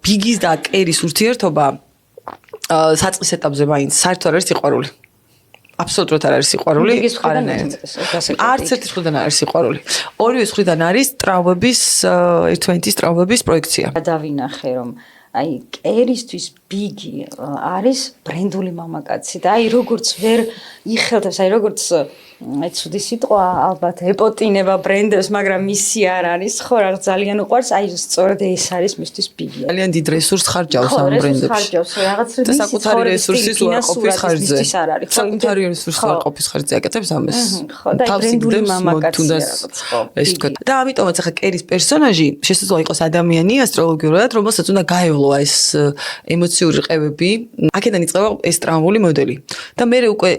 ბიგის და კერის ურთიერთობა საწყის ეტაპზე მაინც საერთოდ არ არის სიყვარული. აბსოლუტურად არ არის სიყვარული. არც ერთი მხრიდან არ არის სიყვარული. ორივე მხრიდან არის ტრავმების, ერთმანეთის ტრავმების პროექცია. დავინახე რომ აი კერისთვის ბიგი არის ბრენდული მამაკაცი და აი როგორც ვერ იხელთებს, აი როგორც აი ცუდი სიტყვა ალბათ ეპოტინება ბრენდებს, მაგრამ მისი არ არის, ხო, რა ძალიან უყვარს, აი სწორედ ეს არის მისთვის ბიგი. ძალიან დიდ რესურსს ხარჯავს ამ ბრენდებში. ხარჯავს რაღაც და საკუთარი რესურსის უარყოფის ხარჯზე. საკუთარი რესურსის უარყოფის ხარჯზე აკეთებს ამას. თავს იგდებს თუნდაც ეს თქვა. და ამიტომაც ახლა კერის პერსონაჟი შესაძლოა იყოს ადამიანი ასტროლოგიურად, რომელსაც უნდა გაევლო ეს ემოციური ყევები. აქედან იწყება ეს ტრაუმული მოდელი. და მე უკვე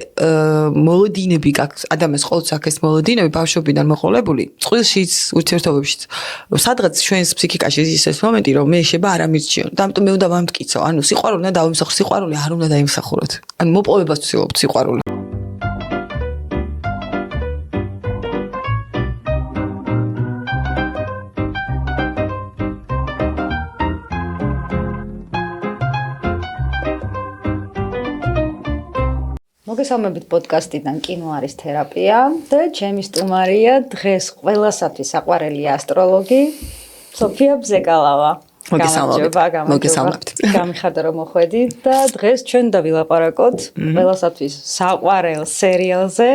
მოლოდინები გაქვს ადამიანს ყოველთვის აქ ეს მოლოდინები ბავშვობიდან მოყოლებული, წყვილშიც, ურთიერთობებშიც. სადღაც ჩვენს ფსიქიკაში ის ეს მომენტი, რომ მე შეიძლება არ ამირჩიონ. და ამიტომ მე უნდა ვამტკიცო, ანუ სიყვარული უნდა დავიმსახო, სიყვარული არ უნდა დაიმსახუროთ. ანუ მოპოვებას ვცდილობთ სიყვარული. მოგესალმებით პოდკასტიდან კინო არის თერაპია და ჩემი სტუმარია დღეს ყველასათვის საყვარელი ასტროლოგი სოფია ბზეკალავა. მოგესალმებით. გამიხარდა რომ მოხვედით და დღეს ჩვენ დავილაპარაკოთ ყველასათვის საყვარელ სერიალზე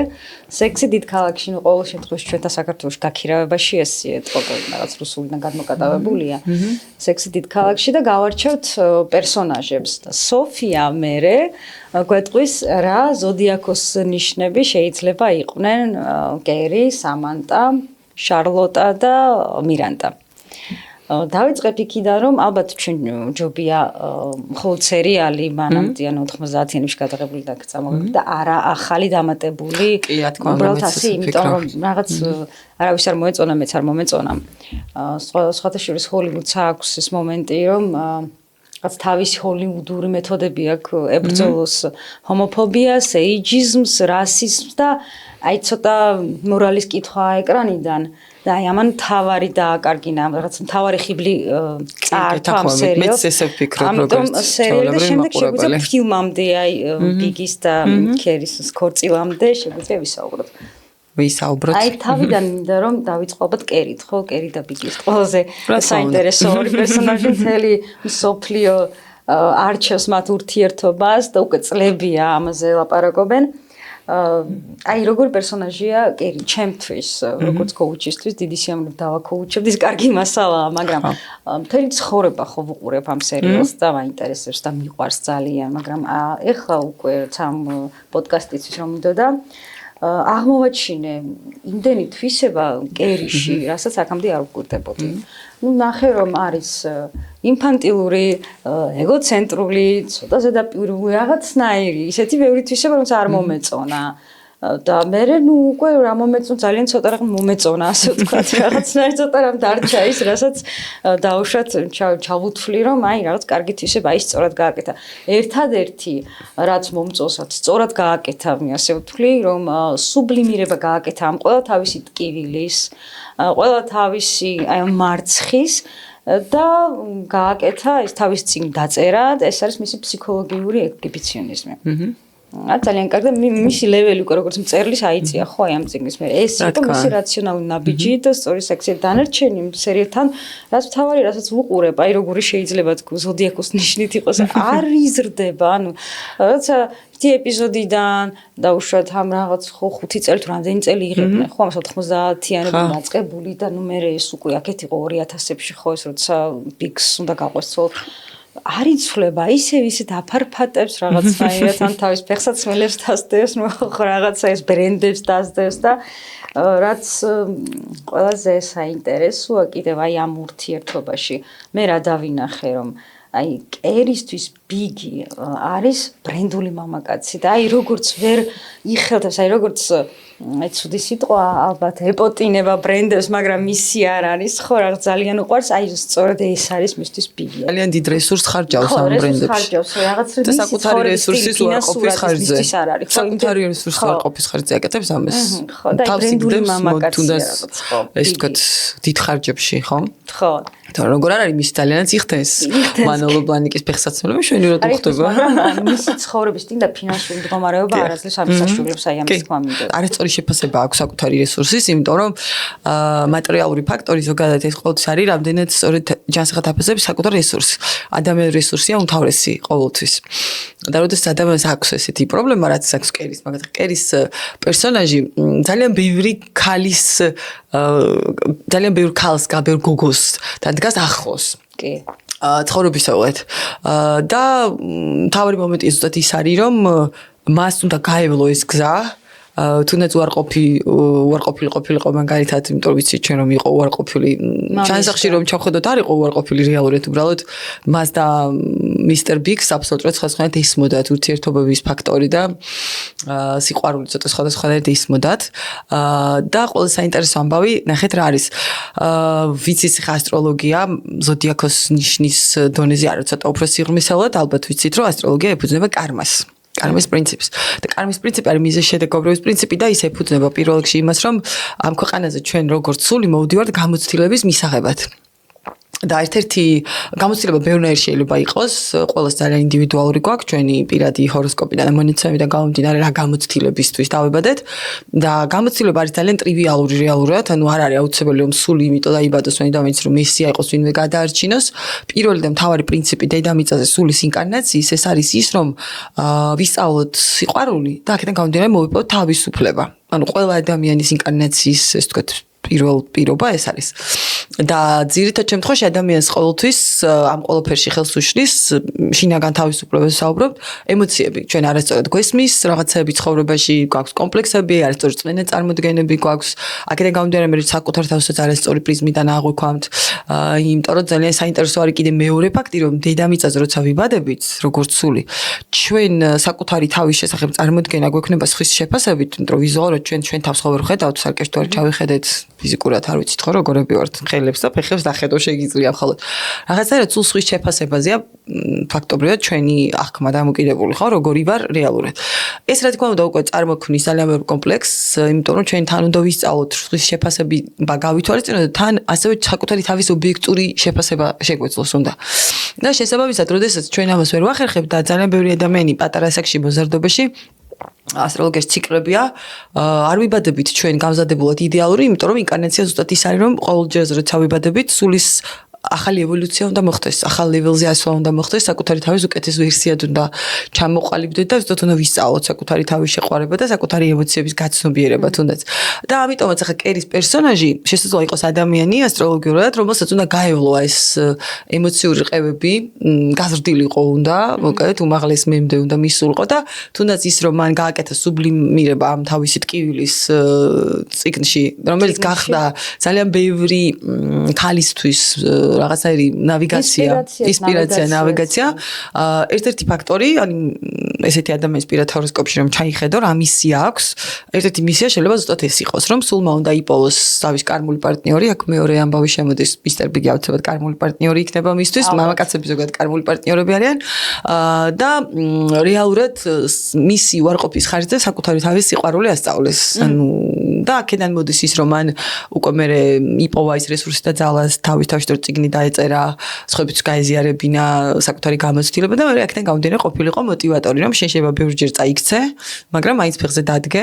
სექსი დიდ ქალაქში. ნუ ყოველ შემთხვევაში ჩვენთან საქართველოში გაქირავებაში ესეა რაღაც რუსულიდან გადმოკატავებულია. სექსი დიდ ქალაქში და გავარჩევთ პერსონაჟებს და სოფია მერე გვეტყვის რა ზოდიაქოს ნიშნები შეიძლება იყვნენ კერი, სამანტა, შარლოტა და მირანდა. დავიწყებ იქიდან რომ ალბათ ჩვენ ჯობია მხოლოდ სერიალი მანამდე ან 90-იანებში გადაღებული დაგწამოვიდეთ და არა ახალი დამატებული. კი, რა თქმა უნდა, უბრალოდ ასე, იმიტომ რომ რაღაც არავის არ მოეწონა, მეც არ მომეწონა. სხვათა შორის ჰოლივუდს აქვს ეს მომენტი რომ რაც თავისი ჰოლივუდური მეთოდები აქვს ებრძოლოს ჰომოფობიას, ეიჯიზმს, რასიზმს და აი ცოტა მორალის კითხვა ეკრანიდან და აი ამან თავარი დააკარგინა, რაღაც თავარი ხიბლი წაართვა ამ სერიალს. მეც ესე ვფიქრობ, ამიტომ სერიალი და შემდეგ შეგვიძლია ფილმამდე აი ბიგის და კერის ქორწილამდე შეგვიძლია ვისაუბროთ. აი თავიდან მინდა რომ დავიწყო ალბათ კერით, ხო, კერი და ბიგის ყველაზე საინტერესო ორი პერსონაჟი მთელი მსოფლიო არჩევს მათ ურთიერთობას და უკვე წლებია ამაზე ლაპარაკობენ. აი როგორ პერსონაჟია კერი ჩემთვის, როგორც კოუჩისთვის, დიდი სიამოვნებით დავაკოუჩებდი, ის კარგი მასალაა, მაგრამ მთელი ცხოვრება ხო ვუყურებ ამ სერიალს და მაინტერესებს და მიყვარს ძალიან, მაგრამ ეხლა უკვე ამ პოდკასტისთვის რომ მიდოდა აღმოვაჩინე იმდენი თვისება კერიში, რასაც აქამდე არ ვკვირდებოდი. ნუ ნახე რომ არის ინფანტილური, ეგოცენტრული, ცოტა ზედაპირული რაღაცნაირი, ისეთი ბევრი თვისება, რომელიც არ მომეწონა. და მე ნუ უკვე რა მომეწონა, ძალიან ცოტა რამ მომეწონა, ასე ვთქვათ, რაღაცნაირი ცოტა რამ დარჩა ის, რასაც დაუშვათ ჩავუთვლი, რომ აი რაღაც კარგი თვისება ის სწორად გააკეთა. ერთადერთი რაც მომწონსაც, სწორად გააკეთა, ასე ვთვლი, რომ სუბლიმირება გააკეთა ამ ყველა თავისი ტკივილის, ყველა თავისი აი მარცხის და გააკეთა ეს თავის წინ დაწერა, ეს არის მისი ფსიქოლოგიური ექსჰიბიციონიზმი. ძალიან კარგი და მისი ლეველი უკვე როგორც მწერლის აიწია ხო აი ამ წიგნის მე ეს იყო მისი რაციონალური ნაბიჯი და სწორი სექსი დანარჩენი სერიალთან რაც თავარი რასაც ვუყურებ აი როგორი შეიძლება თქოს ზოდიაქოს ნიშნით იყოს არ იზრდება ანუ როცა ერთი ეპიზოდიდან დაუშვათ ამ რაღაც ხო 5 წელი თუ რამდენი წელი იღებდნენ ხო ამ 90-იანები დაწყებული და ნუ მე ეს უკვე აქეთ იყო 2000-ებში ხო ეს როცა ბიგს უნდა გაყვესო არ იცვლება ისევ დაფარფატებს რაღაცნაირად ან თავის ფეხსაცმელებს დასდევს, ნუ რაღაცა ეს ბრენდებს დასდევს და რაც ყველაზე საინტერესოა კიდევ აი ამ ურთიერთობაში მე რა დავინახე რომ აი კერისთვის ბიგი არის ბრენდული მამაკაცი და აი როგორც ვერ იხელთებს, აი როგორც ცუდი სიტყვა ალბათ ეპოტინება ბრენდებს, მაგრამ მისი არ არის, ხო, რაღაც ძალიან უყვარს, აი სწორედ ეს არის მისთვის ბიგი. ძალიან დიდ რესურსს ხარჯავს ამ ბრენდებში. ხარჯავს რაღაც და საკუთარი რესურსის უარყოფის ხარჯზე. საკუთარი რესურსის უარყოფის ხარჯზე აკეთებს ამას. ხო, და ბრენდული მამაკაცი რაღაც, ხო. ეს თქვათ დიდ ხარჯებში, ხო? ხო. და როგორ არ არის მის ძალიანაც იხდენს. მანოლო ბლანიკის ფეხსაცმელები შვენივრად უხდება. მაგრამ მისი ცხოვრების სტილი და ფინანსური მდგომარეობა არასდროს არ მისაშუალებს აი ამის თქმა. არასწორი შეფასება აქვს საკუთარი რესურსის, იმიტომ რომ მატერიალური ფაქტორი ზოგადად ეს ყოველთვის არის, რამდენად სწორედ ჯანსაღად აფასებს საკუთარ რესურსს. ადამიანური რესურსია უმთავრესი ყოველთვის. და როდესაც ადამიანს აქვს ესეთი პრობლემა, რაც აქვს კერის, მაგალითად კერის პერსონაჟი ძალიან ბევრი ქალის ძალიან ბევრ ქალს, ბევრ გოგოს დგას ახლოს. კი. ცხოვრებისეულად. და თავი მომენტი ზუსტად ის არის, რომ მას უნდა გაევლო ეს გზა. თუნდაც უარყოფილიყო მაგალითად, იმიტომ რომ ვიცით ჩვენ რომ იყო უარყოფილი ჩანსახში რომ ჩავხედოთ არ იყო უარყოფილი რეალურად უბრალოდ მას და მისტერ ბიგს აბსოლუტურად სხვადასხვანაირად ისმოდათ ურთიერთობების ფაქტორი და სიყვარული ცოტა სხვადასხვანაირად ისმოდათ და ყველაზე საინტერესო ამბავი ნახეთ რა არის ვიცით ხა ასტროლოგია ზოდიაქოს ნიშნის დონეზე არის ცოტა უფრო სიღრმისეულად ალბათ ვიცით რომ ასტროლოგია ეფუძნება კარმას კარმის პრინციპს. და კარმის პრინციპი არის მიზეზ-შედეგობრივის პრინციპი და ის ეფუძნება პირველ რიგში იმას, რომ ამ ქვეყანაზე ჩვენ როგორც სული მოვდივართ გამოცდილების მისაღებად. და ერთ-ერთი გამოცდილება ბევრნაირი შეიძლება იყოს, ყველას ძალიან ინდივიდუალური გვაქვს, ჩვენი პირადი ჰოროსკოპიდან და მონაცემიდან გამომდინარე რა გამოცდილებისთვის დავებადეთ და გამოცდილება არის ძალიან ტრივიალური რეალურად, ანუ არ არის აუცილებელი რომ სული იმიტომ დაიბადოს, ვინმე რომ მესია იყოს, ვინმე გადაარჩინოს. პირველი და მთავარი პრინციპი დედამიწაზე სულის ინკარნაციის ეს არის ის, რომ ვისწავლოთ სიყვარული და აქედან გამომდინარე მოვიპოვოთ თავისუფლება. ანუ ყველა ადამიანის ინკარნაციის ეს თქვათ პირველ პირობა ეს არის. და ძირითად შემთხვევაში ადამიანს ყოველთვის ამ ყველაფერში ხელს უშლის შინაგან თავისუფლებას საუბრობთ ემოციები ჩვენ არასწორად გვესმის რაღაცები ცხოვრებაში გვაქვს კომპლექსები არასწორი წმენა წარმოდგენები გვაქვს აქედან გამომდინარე მე საკუთარ თავსაც არასწორი პრიზმიდან აღვიქვამთ იმიტომ რომ ძალიან საინტერესო არის კიდე მეორე ფაქტი რომ დედამიწაზე როცა ვიბადებით როგორც სული ჩვენ საკუთარი თავის შესახებ წარმოდგენა გვექნება სხვის შეფასებით იმიტომ რომ ვიზუალურად ჩვენ თავს ხო ვერ ხედავთ სარკეშტო არ ჩავიხედეთ ფიზიკურად არ ვიცით ხო როგორები ვართ ხელებს და ფეხებს დახედო შეგიძლია მხოლოდ რაღაცა თუ სხვის შეფასებაზეა ფაქტობრივად ჩვენი აღქმა დამოკიდებული ხო როგორი ვარ რეალურად ეს რა თქმა უნდა უკვე წარმოქმნის ძალიან ბევრ კომპლექსს იმიტომ რომ ჩვენ თან უნდა ვისწავლოთ სხვის შეფასები გავითვალისწინოთ და თან ასევე საკუთარი თავის ობიექტური შეფასება შეგვეძლოს უნდა და შესაბამისად როდესაც ჩვენ ამას ვერ ვახერხებთ და ძალიან ბევრი ადამიანი პატარა ასაკში მოზარდობაში ასტროლოგიის ციკლებია არ ვიბადებით ჩვენ გამზადებულად იდეალური, იმიტომ რომ ინკარნაცია ზუსტად ის არის რომ ყოველჯერ როცა ვიბადებით სულის ახალი ევოლუცია უნდა მოხდეს, ახალ ლეველზე ასვლა უნდა მოხდეს, საკუთარი თავის უკეთეს ვერსიად უნდა ჩამოყალიბდეთ და ზუსტად უნდა ვისწავლოთ საკუთარი თავის შეყვარება და საკუთარი ემოციების გაცნობიერება თუნდაც. და ამიტომაც ახლა კერის პერსონაჟი შესაძლოა იყოს ადამიანი ასტროლოგიურად, რომელსაც უნდა გაევლო ეს ემოციური ყევები, გაზრდილიყო უნდა, მოკეთ, უმაღლეს მემდე უნდა მისულიყო და თუნდაც ის რომ მან გააკეთა სუბლიმირება ამ თავისი ტკივილის წიგნში, რომელიც გახდა ძალიან ბევრი ქალისთვის რაღაცაირი ნავიგაცია ერთ-ერთი ფაქტორი ანუ ესეთი ადამიანის პირად ჰოროსკოპში რომ ჩაიხედო რა მისია აქვს ერთ-ერთი მისია შეიძლება ზუსტად ეს იყოს რომ სულმა უნდა იპოვოს თავის კარმული პარტნიორი აქ მეორე ამბავი შემოდის მისტერ ბიგი აუცილებლად კარმული პარტნიორი იქნება მისთვის მამაკაცები ზოგადად კარმული პარტნიორები არიან და რეალურად მისი უარყოფის ხარჯზე საკუთარი თავის სიყვარული ასწავლეს ანუ და აქედან მოდის ის რომ მან უკვე მე იპოვა ის რესურსი და ძალას თავის წიგნი დაეწერა, სხვებიც გაეზიარებინა საკუთარი გამოცდილება და მე აქედან გამომდინარე ყოფილიყო მოტივატორი, რომ შეიძლება ბევრჯერ წაიქცე, მაგრამ მაინც ფეხზე დადგე.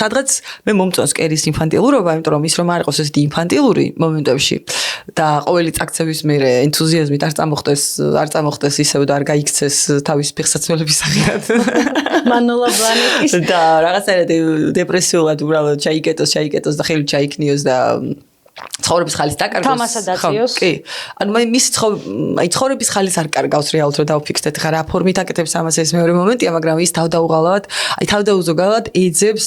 სადღაც მე მომწონს კერის ინფანტილურობა, იმიტომ რომ ის რომ არ იყოს ესეთი ინფანტილური მომენტებში და ყოველი წაქცევის მერე ენთუზიაზმით არ წამოხდეს ისევ და არ გაიქცეს თავის ფეხსაცმელების სახით. მანოლა ბლანიკის და რაღაცა დეპრესიულად უბრალოდ ჩაიკეტოს და ხელი ჩაიქნიოს და ცხოვრების ხალის დაკარგვას. თამასად აწიოს. კი. ანუ მის ცხოვრების ხალის არ კარგავს რეალურად რომ დავფიქსდეთ ხა რა ფორმით აკეთებს ამას ეს მეორე მომენტია, მაგრამ ის თავდაუღალავად, თავდაუზოგავად ეძებს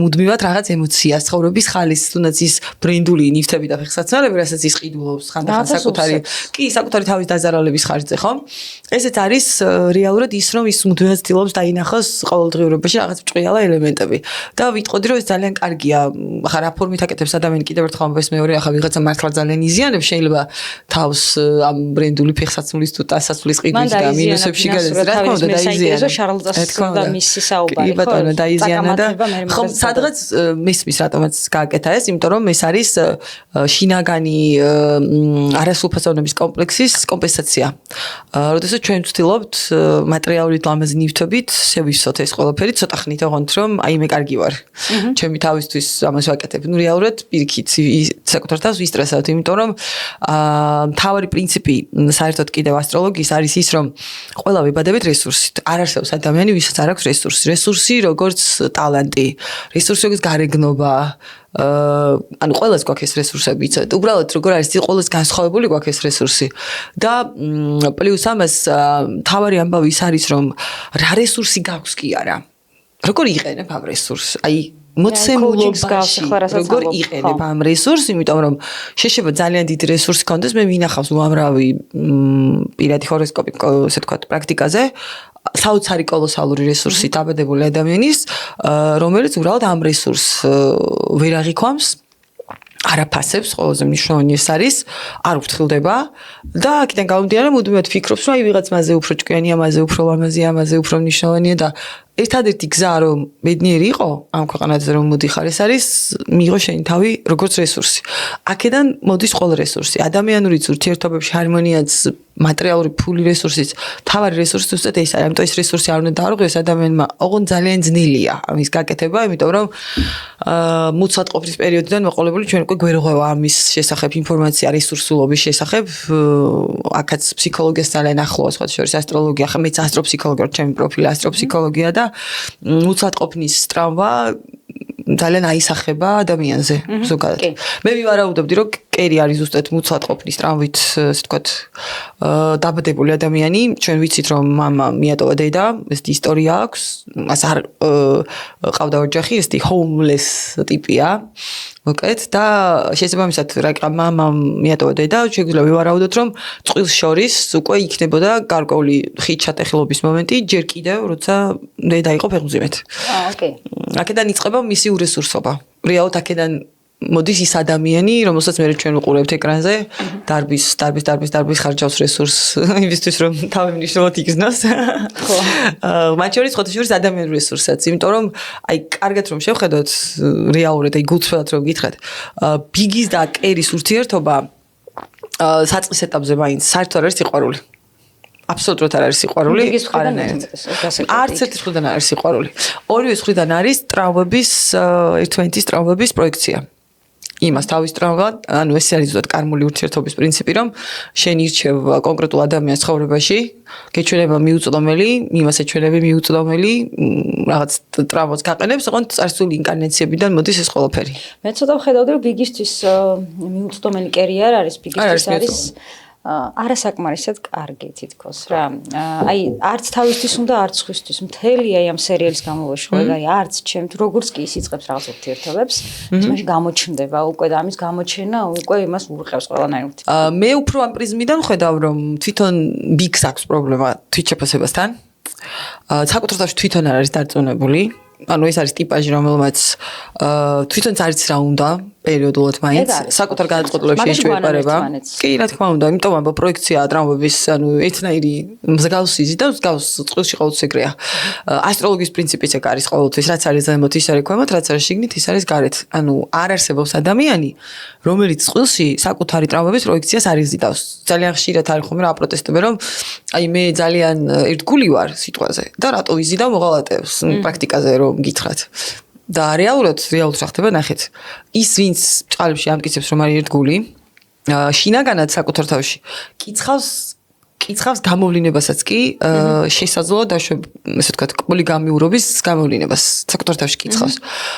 მუდმივად რაღაც ემოციას ცხოვრების ხალის, თუნდაც ის ბრენდული ნივთები და ფეხსაცმელები, რასაც ის ყიდულობს ხანდახან საკუთარი თავის დაზარალების ხარჯზე, ხო? ესეც არის რეალურად ის რომ ის მუდმივად ცდილობს დაინახოს ყოველდღიურობაში რაღაც ჭრიალა ელემენტები. და ვიტყოდი რომ ეს ძალიან კარგია. ხა რა ფორმით აკეთებს ადამიანი კიდევ ერთხელ ამბობს მეორე ახლა ვიღაცა მართლა ძალიან იზიანებს შეიძლება თავს ამ ბრენდული ფეხსაცმლის თუ ტასაცმლის ყიდვის და მინუსებში გადადის რა თქმა უნდა დაიზიანა შარლზას და მისი საუბარი კი ბატონო დაიზიანა და ხო სადღაც მისმის რატომაც გააკეთა ეს იმიტომ რომ ეს არის შინაგანი არასრულფასოვნების კომპლექსის კომპენსაცია როდესაც ჩვენ ვცდილობთ მატერიალური ლამაზი ნივთებით შევისოთ ეს ყველაფერი ცოტა ხნით ოღონდ რომ აი მე კარგი ვარ ჩემი თავისთვის ამას ვაკეთებ ნუ რეალურად პირიქით საკუთარ თავს ვისტრესავთ იმიტომ რომ მთავარი პრინციპი საერთოდ კიდევ ასტროლოგიის არის ის რომ ყველა ვიბადებით რესურსით არ არსებობს ადამიანი ვისაც არ აქვს რესურსი როგორც ტალანტი რესურსი როგორც გარეგნობა ანუ ყველას გვაქვს ეს რესურსები იცით უბრალოდ როგორ არის ყველას განსხვავებული გვაქვს ეს რესურსი და პლუს ამას მთავარი ამბავი ის არის რომ რა რესურსი გაქვს კი არა როგორ იყენებ ამ რესურსს აი მოცემულობაში როგორ იყენებ ამ რესურსს იმიტომ რომ შეიძლება ძალიან დიდი რესურსი გქონდეს მე მინახავს უამრავი პირადი ჰოროსკოპი ესე ვთქვათ პრაქტიკაზე საოცარი კოლოსალური რესურსი დაბადებული ადამიანის რომელიც უბრალოდ ამ რესურსს ვერ აღიქვამს არაფასებს ყველაზე მნიშვნელოვანი ეს არის არ უფრთხილდება და აქედან გამომდინარე მუდმივად ფიქრობს რომ აი ვიღაც მასზე უფრო ჭკვიანია მასზე უფრო ლამაზია მასზე უფრო მნიშვნელოვანია და ერთადერთი გზა რომ ბედნიერი იყო ამ ქვეყანაზე რომ მოდიხარ ეს არის მიიღო შენი თავი როგორც რესურსი აქედან მოდის ყველა რესურსი ადამიანური ურთიერთობებში ჰარმონიაც მატერიალური ფული რესურსიც თავარი რესურსი უბრალოდ ეს არის ამიტომ ეს რესურსი არ უნდა დაარღვიოს ადამიანმა ოღონდ ძალიან ძნელია ამის გაკეთება იმიტომ რომ მუცად ყოფნის პერიოდიდან მოყოლებული ჩვენ უკვე გვერღვევა ამის შესახებ ინფორმაცია რესურსულობის შესახებ აქაც ფსიქოლოგიას ძალიან ახლოა სხვა შორის ასტროლოგია ხა მეც ასტროფსიქოლოგი ვარ ჩემი პროფილი ასტროფსიქოლოგია და მუცად ყოფნის ტრავმა ძალიან აისახება ადამიანზე ზოგადად. მე ვივარაუდობდი რომ კერი არის ზუსტად მუცად ყოფნის ტრავმით, ასე ვთქვათ, დაბადებული ადამიანი, ჩვენ ვიცით რომ მამა მიატოვა დედა, ეს ისტორია აქვს, მას არ ყავდა ოჯახი, ეს homeless ტიპია. მოკეთ და შესაბამისად რა მამა მიატოვა დედა, შეგვიძლია ვივარაუდოთ რომ წყვილს შორის უკვე იქნებოდა გარკვეული ხით ჩატეხილობის მომენტი, ჯერ კიდევ როცა დედა იყო ფეხმძიმედ. ოკეი. აქედან იწყება მისი ურესურსობა. რეალურად აქედან მოდის ის ადამიანი, რომელსაც მე ჩვენ ვიყურებთ ეკრანზე, დარბის ხარჯავს რესურსს იმისთვის რომ თავი მნიშვნელოვნად იგზნოს. ხო. მათ შორის ხოთა შორის ადამიანური რესურსსაც, იმიტომ რომ აი კარგად რომ შევხედოთ რეალურად აი გულწრფელად რომ გითხრათ, ბიგის და კერის ურთიერთობა საწყის ეტაპზე მაინც საერთოდ არ არის სიყვარული. აბსოლუტურად არ არის სიყვარული. არც ერთი მხრიდან არ არის სიყვარული. ორივე მხრიდან არის ტრავმების ერთმანეთის ტრავმების პროექცია. იმას თავის ტრავმა, ანუ ეს არის ზუსტად კარმული ურთიერთობის პრინციპი, რომ შენ ირჩევ კონკრეტულ ადამიანს ცხოვრებაში, გეჩვენება მიუწვდომელი, იმას ეჩვენები მიუწვდომელი, რაღაც ტრავმას გაყენებს, ოღონდ წარსული ინკარნაციებიდან მოდის ეს ყველაფერი. მე ცოტა ვხედავდი, რომ ბიგისთვის მიუწვდომელი კერი არ არის, ბიგისთვის არის არასაკმარისად კარგი თითქოს რა. აი არც თავისთვის უნდა არც სხვისთვის. მთელი აი ამ სერიალის გამოვაში ყველა აი არც ჩემთ როგორც კი ის იწყებს რაღაც ურთიერთობებს, იმაში გამოჩნდება უკვე და ამის გამოჩენა უკვე იმას ურყევს ყველანაირად. მე უფრო ამ პრიზმიდან ხედავ რომ თვითონ ბიგს აქვს პრობლემა თვითშეფასებასთან. საკუთარ თავში თვითონ არ არის დარწმუნებული. ანუ ეს არის ტიპაჟი რომელმაც თვითონ არც რა უნდა პერიოდულად მაინც საკუთარ განწყობილებში შეჭვება. კი, რა თქმა უნდა, იმიტომ რომ პროექცია ტრავმების, ანუ ერთნაირი მსგავსი და მსგავს წყვილში ყოველთვის ეგრეა. ასტროლოგიის პრინციპიც ეგ არის ყოველთვის, რაც არის ზემოთ, ის არის ქვემოთ, რაც არის შიგნით, ის არის გარეთ. ანუ არ არსებობს ადამიანი, რომელიც წყვილში საკუთარი ტრავმების პროექციას არ იზიდავს. ძალიან ხშირად არის ხოლმე რა პროტესტები, რომ აი მე ძალიან ერთგული ვარ სიტყვაზე და რატო ვიზიდავ მოღალატეებს პრაქტიკაზე რომ გითხრათ. და რეალურად რა ხდება ნახეთ. ის ვინც წყალებში ამტკიცებს რომ არის ერთგული, შინაგანად საკუთარ თავში კიცხავს კითხავს გამოვლინებასაც კი შესაძლოა ესე ვთქვათ პოლიგამიურობის გამოვლინებას საკუთარ თავში კითხავს.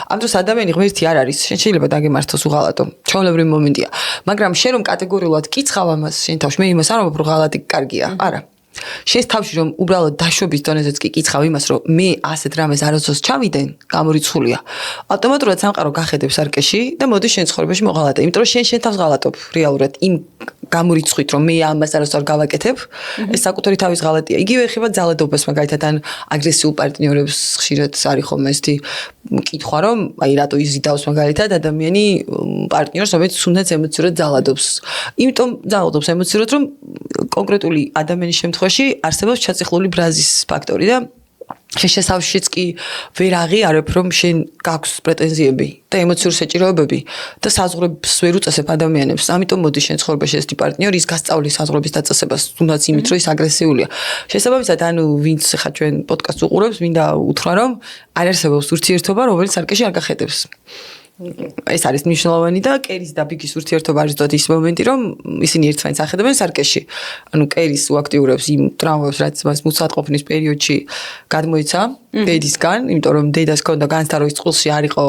ამ დროს ადამიანი ღმერთი არ არის, შენ შეიძლება დაგემართოს უღალატო. ჩვეულებრივი მომენტია. მაგრამ შენ რომ კატეგორიულად კითხავ ამას შენ თავში, მე იმას არ ვამბობ რომ ღალატი კარგია. არა. შენ თავში რომ უბრალოდ დაშვების დონეზეც კი კითხავ იმას რომ მე ასეთ რამეს არასდროს ჩავიდენ, გამორიცხულია. ავტომატურად სამყარო გახედებს არკეში და მოდი შენ ცხოვრებაში მოღალატე. იმიტომ რომ შენ თავს ღალატობ რეალურად იმ გამორიცხვით რომ მე ამას არასდროს გავაკეთებ, ეს საკუთარი თავის ღალატია. იგივე ეხება ძალადობას მაგალითად ან აგრესიულ პარტნიორებს ხშირად არის ხოლმე ესეთი კითხვა რომ აი რატო იზიდავს მაგალითად ადამიანი პარტნიორს, რომელიც თუნდაც ემოციურად ძალადობს. იმიტომ ძალადობს ემოციურად რომ კონკრეტული ადამიანის შემთხვევაში არსებობს ჩაწიხლული ბრაზის ფაქტორი და შესაძლოა კი ვერ აღიარებ რომ შენ გაქვს პრეტენზიები და ემოციური საჭიროებები და საზღვრებს ვერ უწესებ ადამიანებს. ამიტომ მოდი შენ ცხოვრებაში ესეთი პარტნიორი ის გასწავლის საზღვრების დაწესებას, თუნდაც იმით რომ ის აგრესიულია. შესაბამისად, ანუ ვინც ხა ჩვენ პოდკასტს უყურებს, მინდა უთხრა რომ არ არსებობს ურთიერთობა, რომელიც არკეში არ გახედებს. ეს არის მნიშვნელოვანი და კერის და ბიგის ურთიერთობა არის ზუსტად ის მომენტი, რომ ისინი ერთმანეთს ახედებენ სარკეში. ანუ კერის უაქტიურებს იმ ტრაუმებს, რაც მას მუცადყოფნის პერიოდში გადმოიცა დედისგან, იმიტომ რომ დედას ჰქონდა განცდა რომ ის წყულში არ იყო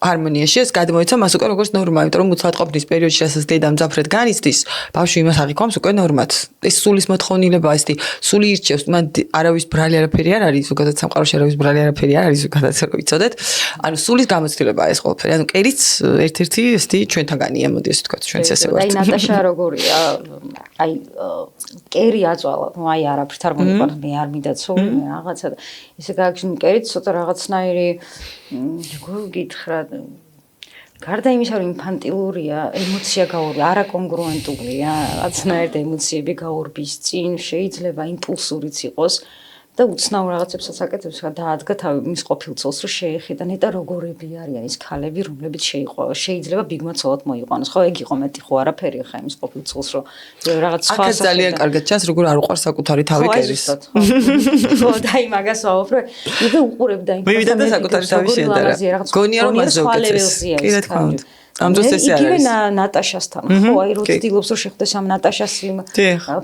ჰარმონიაში, ეს გადმოიცა მას უკვე როგორც ნორმა, იმიტომ რომ მუცადყოფნის პერიოდში რასაც დედა მძაფრად განიცდის, ბავშვი იმას აღიქვამს უკვე ნორმად. ეს სულის მოთხოვნილებაა, ესეთი სული ირჩევს, მან არავის ბრალი არაფერი არ არის, ზოგადად სამყაროში არავის ბრალი არაფერი არ არის, ზოგადად რომ ვიცოდეთ. ანუ სულის გამოცდილებაა ეს ყველაფერი. ანუ კერიც ერთ-ერთი ესეთი ჩვენთაგანია, მოდი ესე ვთქვათ, ჩვენც ესე ვართ. აი ნატაშა როგორია? აი კერი აწვალა, აი არაფრით არ მომიყვანს, მე არ მიდაცო, რაღაცა და ესე გააგზნი კერიც ცოტა რაღაცნაირი გითხრა გარდა იმისა რომ ინფანტილურია, ემოცია გაურბის, არაკონგრუენტულია, რაღაცნაირად ემოციები გაურბის წინ, შეიძლება იმპულსურიც იყოს და უცნაურ რაღაცებსაც აკეთებს, დაადგა თავი მის ყოფილ წელს რომ შეეხიდა ნეტა როგორები არიან ის ქალები, რომლებიც შეიძლება ბიგმა ცოლად მოიყვანოს. ხო, ეგ იყო მეტი ხო არაფერი ხა იმის ყოფილ წელს რომ რაღაც სხვა აქაც ძალიან კარგად ჩანს როგორ არ უყარს საკუთარი თავი კერის. ხო, და იმაგას ვაუბრე, იგივე უყურებდა იმ მე და საკუთარი თავი შეადარა. გონია რომ მასზე უკეთეს. კი რა თქმა უნდა. ამ დროს ესე არის. იგივე ნატაშასთან, ხო, აი რო ცდილობს რომ შეხვდეს ამ ნატაშას იმ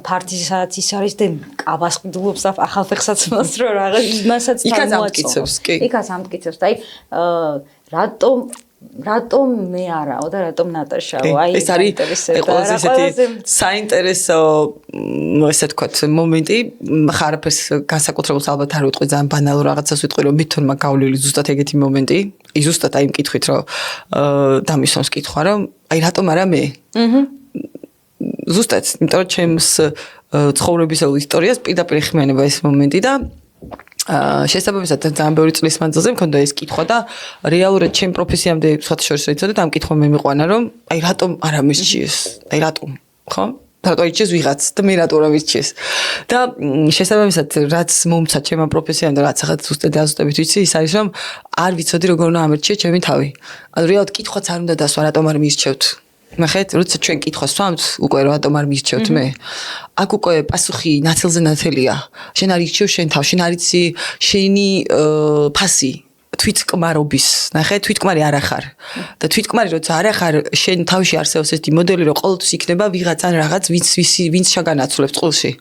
ფარტიზაც ის არის და კაბას ყიდულობს და ახალ ფეხსაც მას რომ რაღაც იმასაც თამოაწობს, კი. იქაც ამტკიცებს და აი რატომ მე არაო და რატომ ნატაშაო? აი ეს არის ყველაზე საინტერესო ესე ვთქვათ მომენტი, ხარაფერს განსაკუთრებულს ალბათ არ ვიტყვი, ძალიან ბანალურ რაღაცას ვიტყვი, რომ მითონმა გავლილი ზუსტად ეგეთი მომენტი, ზუსტად აი იმ კითხვით, რომ დამისვამს კითხვა, რომ აი რატომ არა მე? ზუსტად, იმიტომ რომ ჩემს ცხოვრებისეულ ისტორიას პირდაპირ ეხმიანება ეს მომენტი და შესაბამისად ძალიან ბევრი წლის მანძილზე მქონდა ეს კითხვა და რეალურად ჩემ პროფესიამდე სხვათა შორის ვიცოდეთ ამ კითხვა მე მიყვანა რომ აი რატომ არ ამირჩიეს? აი რატომ? ხო? რატო ირჩიეს ვიღაც და მე რატო რა მირჩიეს? და შესაბამისად რაც მომცა ჩემ პროფესიამდე რაც ახლა ზუსტად დაზუსტებით ვიცი ის არის რომ არ ვიცოდი როგორ უნდა ამირჩიე ჩემი თავი. ანუ რეალურად კითხვაც არ უნდა დასვა რატომ არ მირჩევთ? ნახეთ, როცა ჩვენ კითხვას ვსვამთ, უკვე რატომ არ მირჩევთ მე? აქ უკვე პასუხი ნათელზე ნათელია. შენ არ ირჩევ შენ თავ, შენ არ იცი შენი ფასი თვითკმარობის. ნახეთ, თვითკმარი არ ახარ. და თვითკმარი როცა არ ახარ, შენ თავში არსებობს ესეთი მოდელი, რომ ყოველთვის იქნება ვიღაც ან რაღაც ვინც შაგანაცვლებს წყულში.